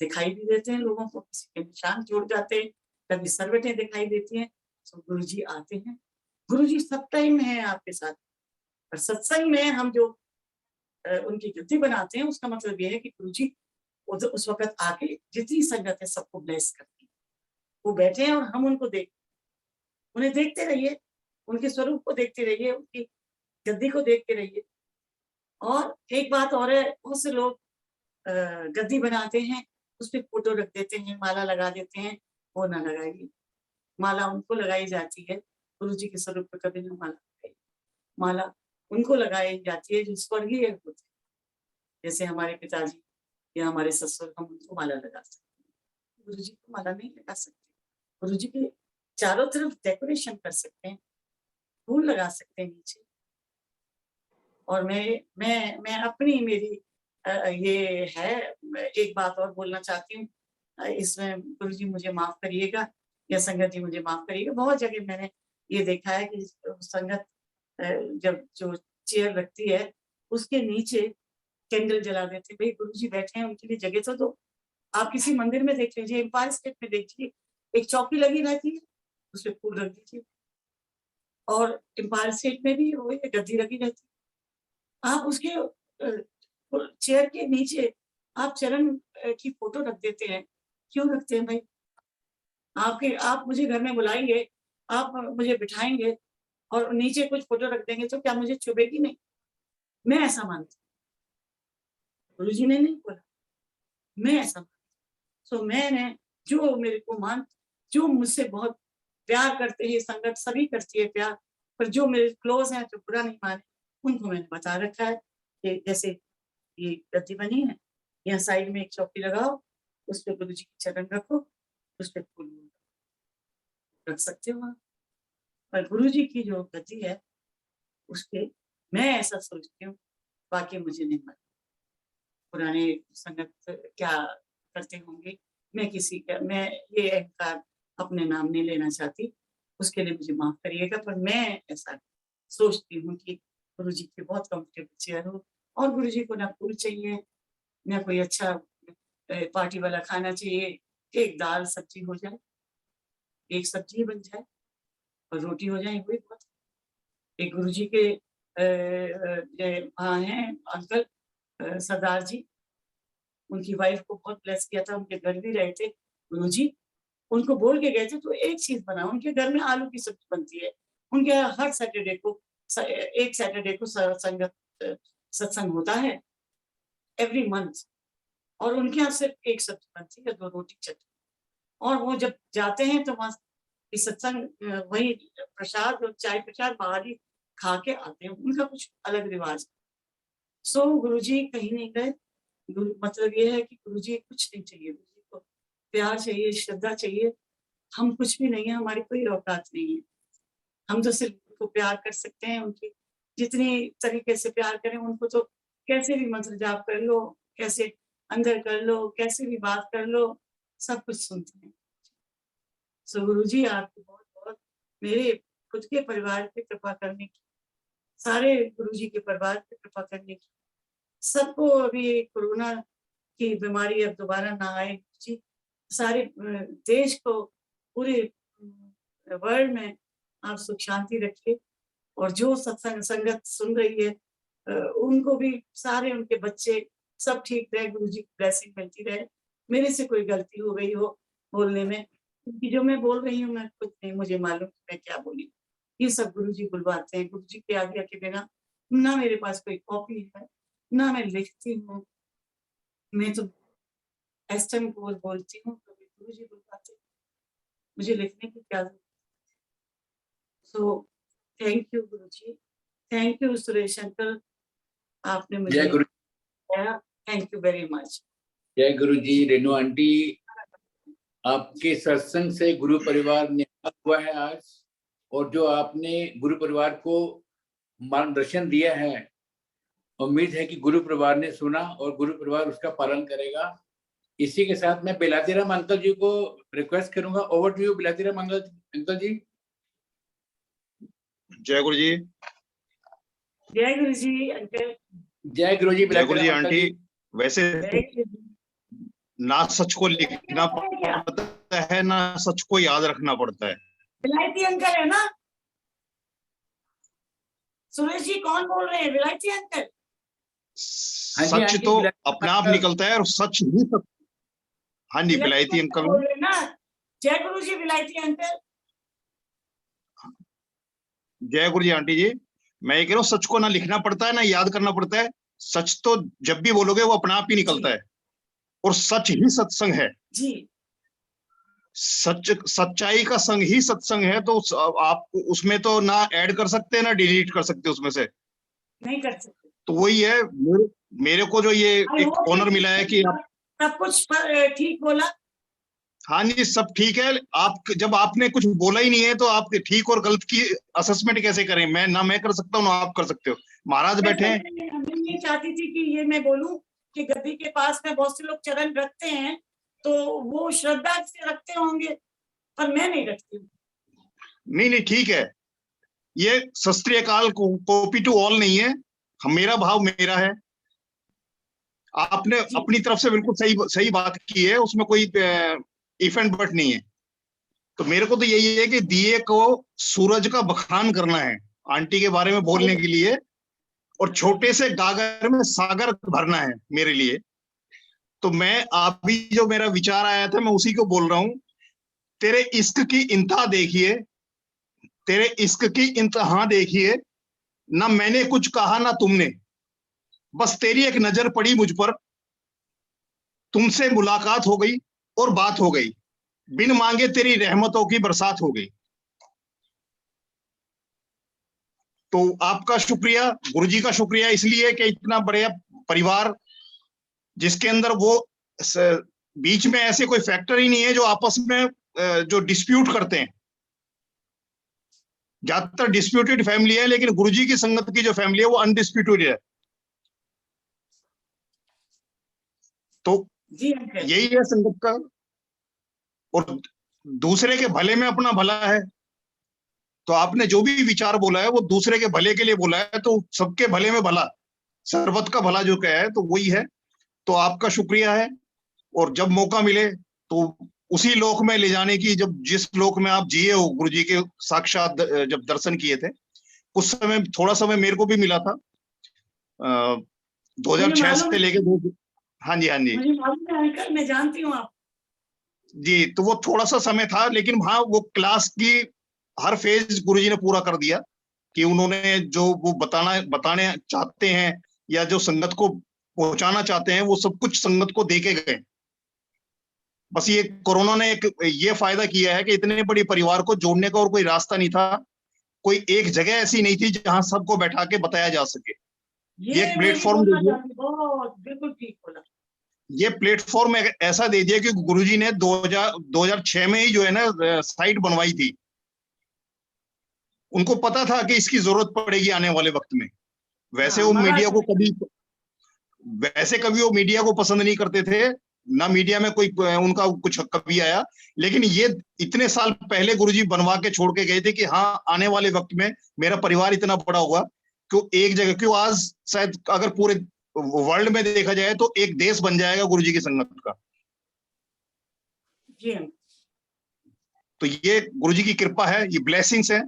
दिखाई भी देते हैं लोगों को, किसी के निशान जुड़ जाते हैं, कभी सरवटें दिखाई देती हैं, तो गुरुजी आते हैं। गुरुजी सब टाइम हैं आपके साथ, और सत्संग में हम जो उनकी गिनती बनाते हैं, उसका मतलब ये है कि गुरुजी उस वक़्त आके जितनी संगत है सबको ब्लेस करती है। वो बैठे हैं और हम उनको उन्हें देखते रहिए, उनके स्वरूप को देखते रहिए, उनकी गद्दी को देखते रहिए। और एक बात और है, बहुत से लोग अ, गद्दी बनाते हैं, उसपे फ़ोटो रख देते हैं, माला लगा देते हैं, वो ना लगाइए। माला उनको लगाई जाती है, गुरुजी के स्वरूप पे कभी ना माला लगाइए। माला उनको लगाई जाती है जो स्वर्गीय होते हैं, जैसे हमारे पिताजी या हमारे ससुर, हम उनको माला लगा सकते हैं। गुरुजी को माला नहीं लगा सकते। गुरुजी के चारों तरफ डेकोरेशन कर सकते हैं, फूल लगा सकते हैं नीचे। और मैं अपनी मेरी ये है, मैं एक बात और बोलना चाहती हूँ, इसमें गुरुजी मुझे माफ़ करिएगा या संगत जी मुझे माफ़ करिएगा। बहुत जगह मैंने ये देखा है कि संगत जब जो चेयर रखती है, उसके नीचे कैंडल जला देते हैं। भई गुरुजी बैठे हैं, उनके लिए जगह तो दो। आप किसी मंदिर में देख लीजिए, एम्पायर स्टेट में देखिए, एक चौकी लगी रहती है, उसपे फूल रख दीजिए। और एम्पायर स्टेट में भी वही गद्दी लगी रहती है। आप उसके चेयर के नीचे आप चरण की फ़ोटो रख देते हैं। क्यों रखते हैं भाई? आप मुझे घर में बुलाएंगे, आप मुझे बिठाएंगे और नीचे कुछ फोटो रख देंगे तो क्या मुझे चुभेगी नहीं? मैं ऐसा मानती हूँ। गुरुजी ने नहीं बोला, मैं ऐसा मानती हूँ। So, मैंने जो मेरे को जो मुझसे बहुत प्यार करते हैं, संगत सभी करती है प्यार, पर जो मेरे क्लोज हैं जो बुरा नहीं माने, उनको मैंने बता रखा है कि जैसे ये गद्दी बनी है, यहाँ साइड में एक चौकी लगाओ, उस पे गुरु जी के चरण रखो, उस पे फूल रख सकते हो आप। पर गुरु जी की जो गद्दी है उसके मैं ऐसा सोचती हूँ, बाकी मुझे नहीं मालूम पुराने संगत क्या करते होंगे। मैं ये अहंकार अपने नाम नहीं लेना चाहती, उसके लिए मुझे माफ करिएगा, पर मैं ऐसा सोचती हूँ कि गुरु जी की बहुत कंफर्टेबल चेयर हो और गुरु जी को ना फूल चाहिए, ना कोई अच्छा पार्टी वाला खाना चाहिए, एक दाल सब्जी हो जाए, एक सब्जी बन जाए और रोटी हो जाए, वही बहुत। एक गुरु जी के वहाँ हैं अंकल सरदार जी, उनकी वाइफ को बहुत ब्लेस किया था, उनके घर भी रहे थे गुरु जी, उनको बोल के गए थे तो एक चीज बना, उनके घर में आलू की सब्जी बनती है, उनके हर सैटरडे को एक सैटरडे को संगत सत्संग होता है एवरी मंथ, और उनके यहाँ सिर्फ एक सब्जी बनती है, 2 रोटी चटनी, और वो जब जाते हैं तो वहाँ सत्संग वही प्रसाद और चाय प्रसाद बाहर ही खा के आते हैं, उनका कुछ अलग रिवाज। सो गुरुजी कहीं नहीं गए, मतलब ये है कि गुरुजी कुछ नहीं चाहिए, गुरुजी को प्यार चाहिए, श्रद्धा चाहिए, हम कुछ भी नहीं है, हमारी कोई औकात नहीं है, हम तो सिर्फ उनको प्यार कर सकते हैं, उनकी जितनी तरीके से प्यार करें उनको, तो कैसे भी मंत्र जाप कर लो, कैसे अंदर कर लो, कैसे भी बात कर लो, सब कुछ सुनते हैं। सो गुरुजी आपको बहुत बहुत मेरे खुद के परिवार पे कृपा करने की, सारे गुरुजी के परिवार पे कृपा करने की, सबको अभी कोरोना की बीमारी अब दोबारा ना आए जी, सारे देश को, पूरे वर्ल्ड में आप सुख शांति रखिए, और जो सत्संग संगत सुन रही है उनको भी, सारे उनके बच्चे सब ठीक रहे, गुरु जी की ब्लेसिंग मिलती रहे। मेरे से कोई गलती हो गई हो बोलने में, क्योंकि जो मैं बोल रही हूँ मैं खुद नहीं मुझे मालूम मैं क्या बोली, ये सब गुरु जी बुलवाते हैं। गुरु जी के आज्ञा के बिना ना मेरे पास कोई कॉपी है, ना मैं लिखती हूँ, मैं तो इस टाइम बोलती हूँ तो गुरु जी बुलवाते हैं, मुझे लिखने की क्या जरूरत। सो थैंक यू गुरु जी, थैंक यू सुरेश अंकल, आपने मुझे जय गुरु, थैंक यू वेरी मच। जय गुरु जी। रेणु आंटी, आपके सत्संग से गुरु परिवार निहाल हुआ है आज, और जो आपने गुरु परिवार को मार्गदर्शन दिया है, उम्मीद है कि गुरु परिवार ने सुना और गुरु परिवार उसका पालन करेगा। इसी के साथ मैं बिलातीराम अंकल जी को रिक्वेस्ट करूंगा, ओवर टू यू बिलातीराम अंकल जी। जय गुरु जी। जय गुरु जी अंकल। जय गुरु जी। जय गुरु जी आंटी। वैसे जय ना सच को लिखना पड़ता है, ना सच को याद रखना पड़ता है। विलायती अंकल है ना? सुरेश जी कौन बोल रहे हैं? विलायती अंकल? सच तो अपने आप निकलता है और सच ही सच। हाँ जी, विलायती अंकल बोल रहे ना। जय गुरु जी विलायती अंकल। जय गुरु जी आंटी जी। मैं ये कह रहा हूँ, सच को ना लिखना पड़ता है ना याद करना पड़ता है, सच तो जब भी बोलोगे वो अपने आप ही निकलता है, और सच ही सत्संग है जी। सच्चाई का संग ही सत्संग है। तो आप उसमें तो ना ऐड कर सकते ना डिलीट कर सकते, उसमें से नहीं कर सकते। तो वही है, मेरे को जो ये एक ऑनर मिला है कि सब कुछ ठीक बोला। हाँ जी, सब ठीक है। आप जब आपने कुछ बोला ही नहीं है तो आप ठीक और गलत की असेसमेंट कैसे करें? मैं कर सकता हूँ ना आप कर सकते हो। महाराज बैठे हैं। मैं ये चाहती थी कि ये मैं बोलूं कि गद्दी के पास में बहुत से लोग चरण रखते हैं तो वो श्रद्धा से रखते होंगे, पर मैं नहीं रखती हूँ। नहीं ठीक है, ये शस्त्रीय काल कॉपी टू ऑल नहीं है, मेरा भाव मेरा है। आपने अपनी तरफ से बिल्कुल सही बात की है, उसमें कोई इफेंट बट नहीं है। तो मेरे को तो यही है कि दिए को सूरज का बखान करना है आंटी के बारे में बोलने के लिए, और छोटे से गागर में सागर भरना है मेरे लिए। तो मैं अभी जो मेरा विचार आया था मैं उसी को बोल रहा हूँ तेरे इश्क की इंतहा देखिए, तेरे इश्क की इंतहा देखिए, ना मैंने कुछ कहा ना तुमने, बस तेरी एक नजर पड़ी मुझ पर, तुमसे मुलाकात हो गई और बात हो गई, बिन मांगे तेरी रहमतों की बरसात हो गई। तो आपका शुक्रिया, गुरुजी का शुक्रिया इसलिए कि इतना बड़े परिवार जिसके अंदर वो बीच में ऐसे कोई फैक्टर ही नहीं है जो आपस में जो डिस्प्यूट करते हैं। ज्यादातर डिस्प्यूटेड फैमिली है, लेकिन गुरुजी की संगत की जो फैमिली है वो अनडिस्प्यूटेड है। तो जी अंकल। यही है संगत का। और दूसरे के भले में अपना भला है, तो आपने जो भी विचार बोला है वो दूसरे के भले के लिए बोला है, तो सबके भले में भला, सर्वत का भला जो क्या है तो वही है। तो आपका शुक्रिया है। और जब मौका मिले तो उसी लोक में ले जाने की, जब जिस लोक में आप जिए हो, गुरुजी के साक्षात जब दर्शन किए थे, उस समय थोड़ा समय मेरे को भी मिला था, 2006 से लेके हाँ जी, हाँ जी, मुझे मालूम है अंकल, मैं जानती हूँ आप जी। तो वो थोड़ा सा समय था, लेकिन हाँ वो क्लास की हर फेज गुरुजी ने पूरा कर दिया कि उन्होंने जो वो बताने चाहते हैं या जो संगत को पहुंचाना चाहते हैं वो सब कुछ संगत को दे के गए। बस ये कोरोना ने एक ये फायदा किया है कि इतने बड़े परिवार को जोड़ने का और कोई रास्ता नहीं था, कोई एक जगह ऐसी नहीं थी जहां सबको बैठा के बताया जा सके। ये एक प्लेटफॉर्म दे दिया, बहुत बिल्कुल ठीक बोला। ये प्लेटफॉर्म ऐसा दे दिया कि गुरुजी ने 2006 में ही जो है ना साइट बनवाई थी। उनको पता था कि इसकी जरूरत पड़ेगी आने वाले वक्त में। वैसे वो मीडिया को कभी वो मीडिया को पसंद नहीं करते थे, ना मीडिया में कोई उनका कुछ कभी आया। लेकिन ये इतने साल पहले गुरुजी बनवा के छोड़ के गए थे कि हाँ आने वाले वक्त में मेरा परिवार इतना बड़ा होगा कि एक जगह, क्यों आज शायद अगर पूरे वर्ल्ड में देखा जाए तो एक देश बन जाएगा गुरुजी की संगत का। जी। तो ये गुरुजी की कृपा है, ये ब्लेसिंग्स है।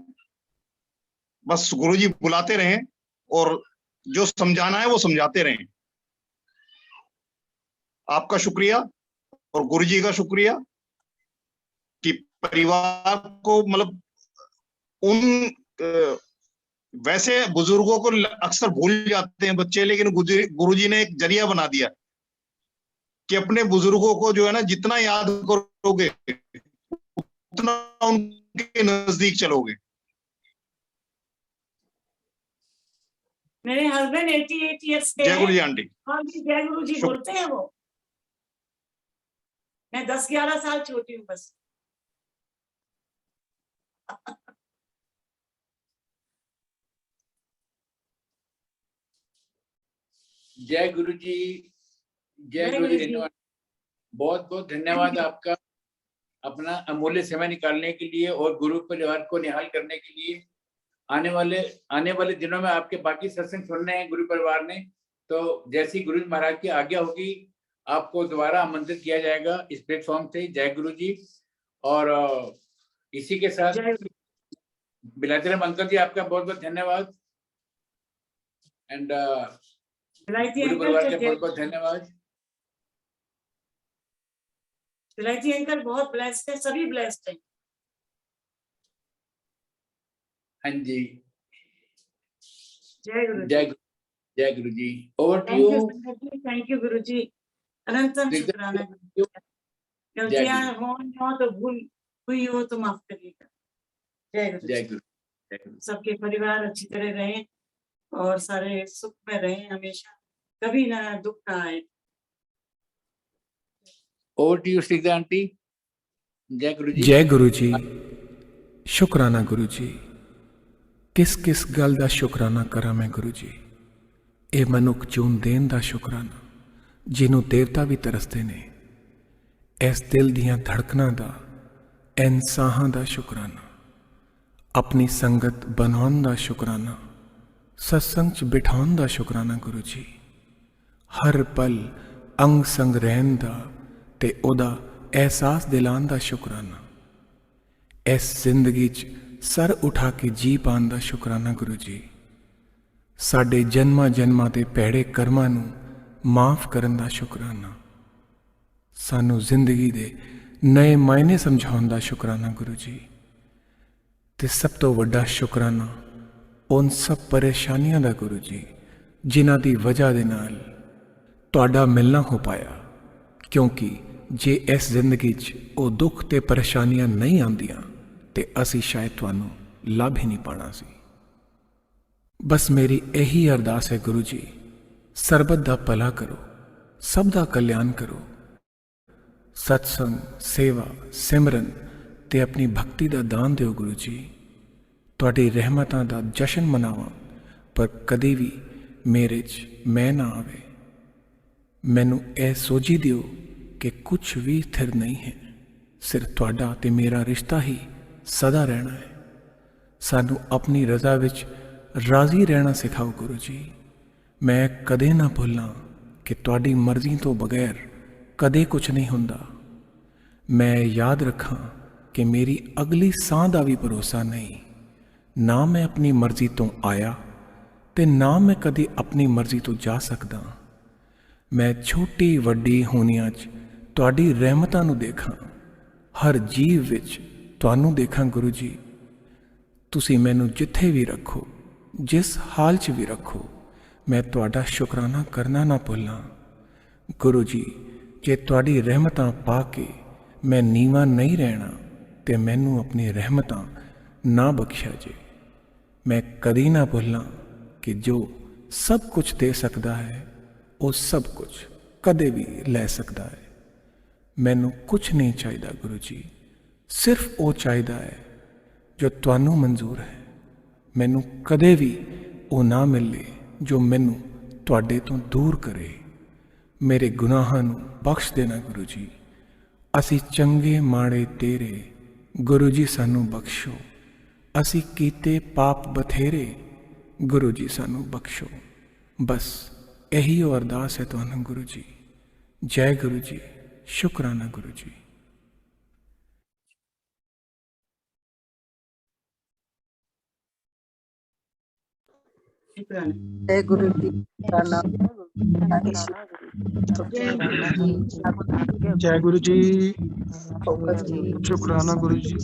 बस गुरुजी बुलाते रहें और जो समझाना है वो समझाते रहें। आपका शुक्रिया और गुरुजी का शुक्रिया कि परिवार को, मतलब उन वैसे बुजुर्गों को अक्सर भूल जाते हैं बच्चे, लेकिन गुरुजी ने एक जरिया बना दिया कि अपने बुजुर्गों को जो है ना जितना याद करोगे उतना उनके नजदीक चलोगे। मेरे हस्बैंड 88 ईयर्स के जय गुरु जी आंटी। और भी जय गुरु जी बोलते हैं वो। मैं 10-11 साल छोटी हूँ बस। जय गुरु जी, जय गुरु जी। धन्यवाद, बहुत बहुत धन्यवाद आपका अपना अमूल्य समय निकालने के लिए और गुरु परिवार को निहाल करने के लिए। आने वाले दिनों में आपके बाकी सत्संग सुनने हैं गुरु परिवार ने, तो जैसी गुरु महाराज की आज्ञा होगी आपको दोबारा आमंत्रित किया जाएगा इस प्लेटफॉर्म से। जय गुरु जी। और इसी के साथ बिलायती अंकल जी आपका बहुत बहुत धन्यवाद एंड गुरु परिवार का बहुत बहुत धन्यवाद। बिलायती अंकल बहुत ब्लेस्ड है, सभी ब्लेस्ड हैं। हाँ जी, जय गुरु जी। Over to you. Thank you गुरु जी, अनंत शुक्राना। गलतियां हो तो भूल हुई हो तो माफ करिएगा। जय गुरु। सबके परिवार अच्छी तरह रहें और सारे सुख में रहें हमेशा, कभी ना दुख ना आए। Over to you Shrida aunty. जय गुरु जी। जय गुरु जी। शुक्राना गुरु जी। किस किस गल दा शुक्राना करा मैं गुरु जी। ए मनुख चून देन दा शुक्राना, जिन्हों देवता भी तरसते ने। इस दिल दियां धड़कनां दा, इन साहां दा शुक्राना। अपनी संगत बनाउण दा शुक्राना, सत्संग च बिठाउण दा शुक्राना गुरु जी। हर पल अंग संग रहन दा ते ओदा एहसास दिलान दा शुक्राना। इस जिंदगी च सर उठा के जी पान दा शुक्राना गुरु जी। साडे जन्मां जन्मां दे भैड़े कर्मां नूं माफ करन दा शुक्राना। सानू जिंदगी दे ਨਏ ਮਾਇਨੇ ਸਮਝਾਉਣ ਦਾ ਸ਼ੁਕਰਾਨਾ ਗੁਰੂ ਜੀ। ਤੇ ਸਭ ਤੋਂ ਵੱਡਾ ਸ਼ੁਕਰਾਨਾ ਉਨ ਸਭ ਪਰੇਸ਼ਾਨੀਆਂ ਦਾ ਗੁਰੂ ਜੀ, ਜਿਨ੍ਹਾਂ ਦੀ ਵਜ੍ਹਾ ਦੇ ਨਾਲ ਤੁਹਾਡਾ ਮਿਲਣਾ ਹੋ ਪਾਇਆ। ਕਿਉਂਕਿ ਜੇ ਇਸ ਜ਼ਿੰਦਗੀ 'ਚ ਉਹ ਦੁੱਖ ਤੇ ਪਰੇਸ਼ਾਨੀਆਂ ਨਹੀਂ ਆਉਂਦੀਆਂ ਤੇ ਅਸੀਂ ਸ਼ਾਇਦ ਤੁਹਾਨੂੰ ਲੱਭ ਹੀ ਨਹੀਂ ਪਾਣਾ ਸੀ। ਬਸ ਮੇਰੀ ਇਹੀ ਅਰਦਾਸ ਹੈ ਗੁਰੂ ਜੀ, ਸਰਬਤ ਦਾ ਭਲਾ ਕਰੋ, ਸਭ ਦਾ ਕਲਿਆਣ ਕਰੋ। ਸਤਸੰਗ, ਸੇਵਾ, ਸਿਮਰਨ ਤੇ ਆਪਣੀ ਭਗਤੀ ਦਾ ਦਾਨ ਦਿਓ ਗੁਰੂ ਜੀ। ਤੁਹਾਡੀ ਰਹਿਮਤਾਂ ਦਾ ਜਸ਼ਨ ਮਨਾਵਾਂ, ਪਰ ਕਦੇ ਵੀ ਮੇਰੇ 'ਚ ਮੈਂ ਨਾ ਆਵੇ। ਮੈਨੂੰ ਇਹ ਸੋਝੀ ਦਿਓ ਕਿ ਕੁਝ ਵੀ ਸਥਿਰ ਨਹੀਂ ਹੈ, ਸਿਰਫ ਤੁਹਾਡਾ ਤੇ ਮੇਰਾ ਰਿਸ਼ਤਾ ਹੀ ਸਦਾ ਰਹਿਣਾ ਹੈ। ਸਾਨੂੰ ਆਪਣੀ ਰਜ਼ਾ ਵਿੱਚ ਰਾਜ਼ੀ ਰਹਿਣਾ ਸਿਖਾਓ ਗੁਰੂ ਜੀ। ਮੈਂ ਕਦੇ ਨਾ ਭੁੱਲਾਂ ਕਿ ਤੁਹਾਡੀ ਮਰਜ਼ੀ ਤੋਂ ਬਗੈਰ ਕਦੇ ਕੁਝ ਨਹੀਂ ਹੁੰਦਾ। ਮੈਂ ਯਾਦ ਰੱਖਾਂ ਕਿ ਮੇਰੀ ਅਗਲੀ ਸਾਹ ਦਾ ਵੀ ਭਰੋਸਾ ਨਹੀਂ। ਨਾ ਮੈਂ ਆਪਣੀ ਮਰਜ਼ੀ ਤੋਂ ਆਇਆ ਤੇ ਨਾ ਮੈਂ ਕਦੇ ਆਪਣੀ ਮਰਜ਼ੀ ਤੋਂ ਜਾ ਸਕਦਾ। ਮੈਂ ਛੋਟੀ ਵੱਡੀ ਹੋਣੀਆਂ 'ਚ ਤੁਹਾਡੀ ਰਹਿਮਤਾਂ ਨੂੰ ਦੇਖਾਂ, ਹਰ ਜੀਵ ਵਿੱਚ ਤੁਹਾਨੂੰ ਦੇਖਾਂ ਗੁਰੂ ਜੀ। ਤੁਸੀਂ ਮੈਨੂੰ ਜਿੱਥੇ ਵੀ ਰੱਖੋ, ਜਿਸ ਹਾਲ 'ਚ ਵੀ ਰੱਖੋ, ਮੈਂ ਤੁਹਾਡਾ ਸ਼ੁਕਰਾਨਾ ਕਰਨਾ ਨਾ ਭੁੱਲਾਂ। ਗੁਰੂ ਜੀ, ਜੇ ਤੁਹਾਡੀ ਰਹਿਮਤਾਂ ਪਾ ਕੇ ਮੈਂ ਨੀਵਾਂ ਨਹੀਂ ਰਹਿਣਾ ਤੇ ਮੈਨੂੰ ਆਪਣੀ ਰਹਿਮਤਾਂ ਨਾ ਬਖਸ਼ਿਆ ਜੇ। ਮੈਂ ਕਦੀ ਨਾ ਭੁੱਲਾਂ ਕਿ ਜੋ ਸਭ ਕੁਝ ਦੇ ਸਕਦਾ ਹੈ, ਉਹ ਸਭ ਕੁਝ ਕਦੇ ਵੀ ਲੈ ਸਕਦਾ ਹੈ। ਮੈਨੂੰ ਕੁਝ ਨਹੀਂ ਚਾਹੀਦਾ ਗੁਰੂ ਜੀ, ਸਿਰਫ ਉਹ ਚਾਹੀਦਾ ਹੈ ਜੋ ਤੁਹਾਨੂੰ ਮਨਜ਼ੂਰ ਹੈ। ਮੈਨੂੰ ਕਦੇ ਵੀ ਉਹ ਨਾ ਮਿਲੇ ਜੋ ਮੈਨੂੰ ਤੁਹਾਡੇ ਤੋਂ ਦੂਰ ਕਰੇ। ਮੇਰੇ ਗੁਨਾਹਾਂ ਨੂੰ ਬਖਸ਼ ਦੇਣਾ ਗੁਰੂ ਜੀ। ਅਸੀਂ ਚੰਗੇ ਮਾੜੇ ਤੇਰੇ, ਗੁਰੂ ਜੀ ਸਾਨੂੰ ਬਖਸ਼ੋ। ਅਸੀਂ ਕੀਤੇ ਪਾਪ ਬਥੇਰੇ, ਗੁਰੂ ਜੀ ਸਾਨੂੰ ਬਖਸ਼ੋ। ਬਸ ਇਹੀ ਉਹ ਅਰਦਾਸ ਹੈ ਤੁਹਾਨੂੰ ਗੁਰੂ ਜੀ। ਜੈ ਗੁਰੂ ਜੀ, ਸ਼ੁਕਰਾਨਾ ਗੁਰੂ ਜੀ। जय गुरु जी का नाम जय गुरु जी, शुक्राना गुरु जी,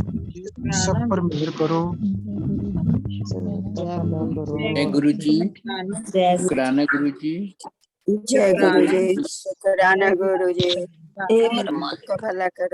सब पर मेहर करो। जय गुरु जी, शुक्राना गुरु जी। जय गुरु जी, शुक्राना गुरु जी। हे मेरे माँ का भला करो।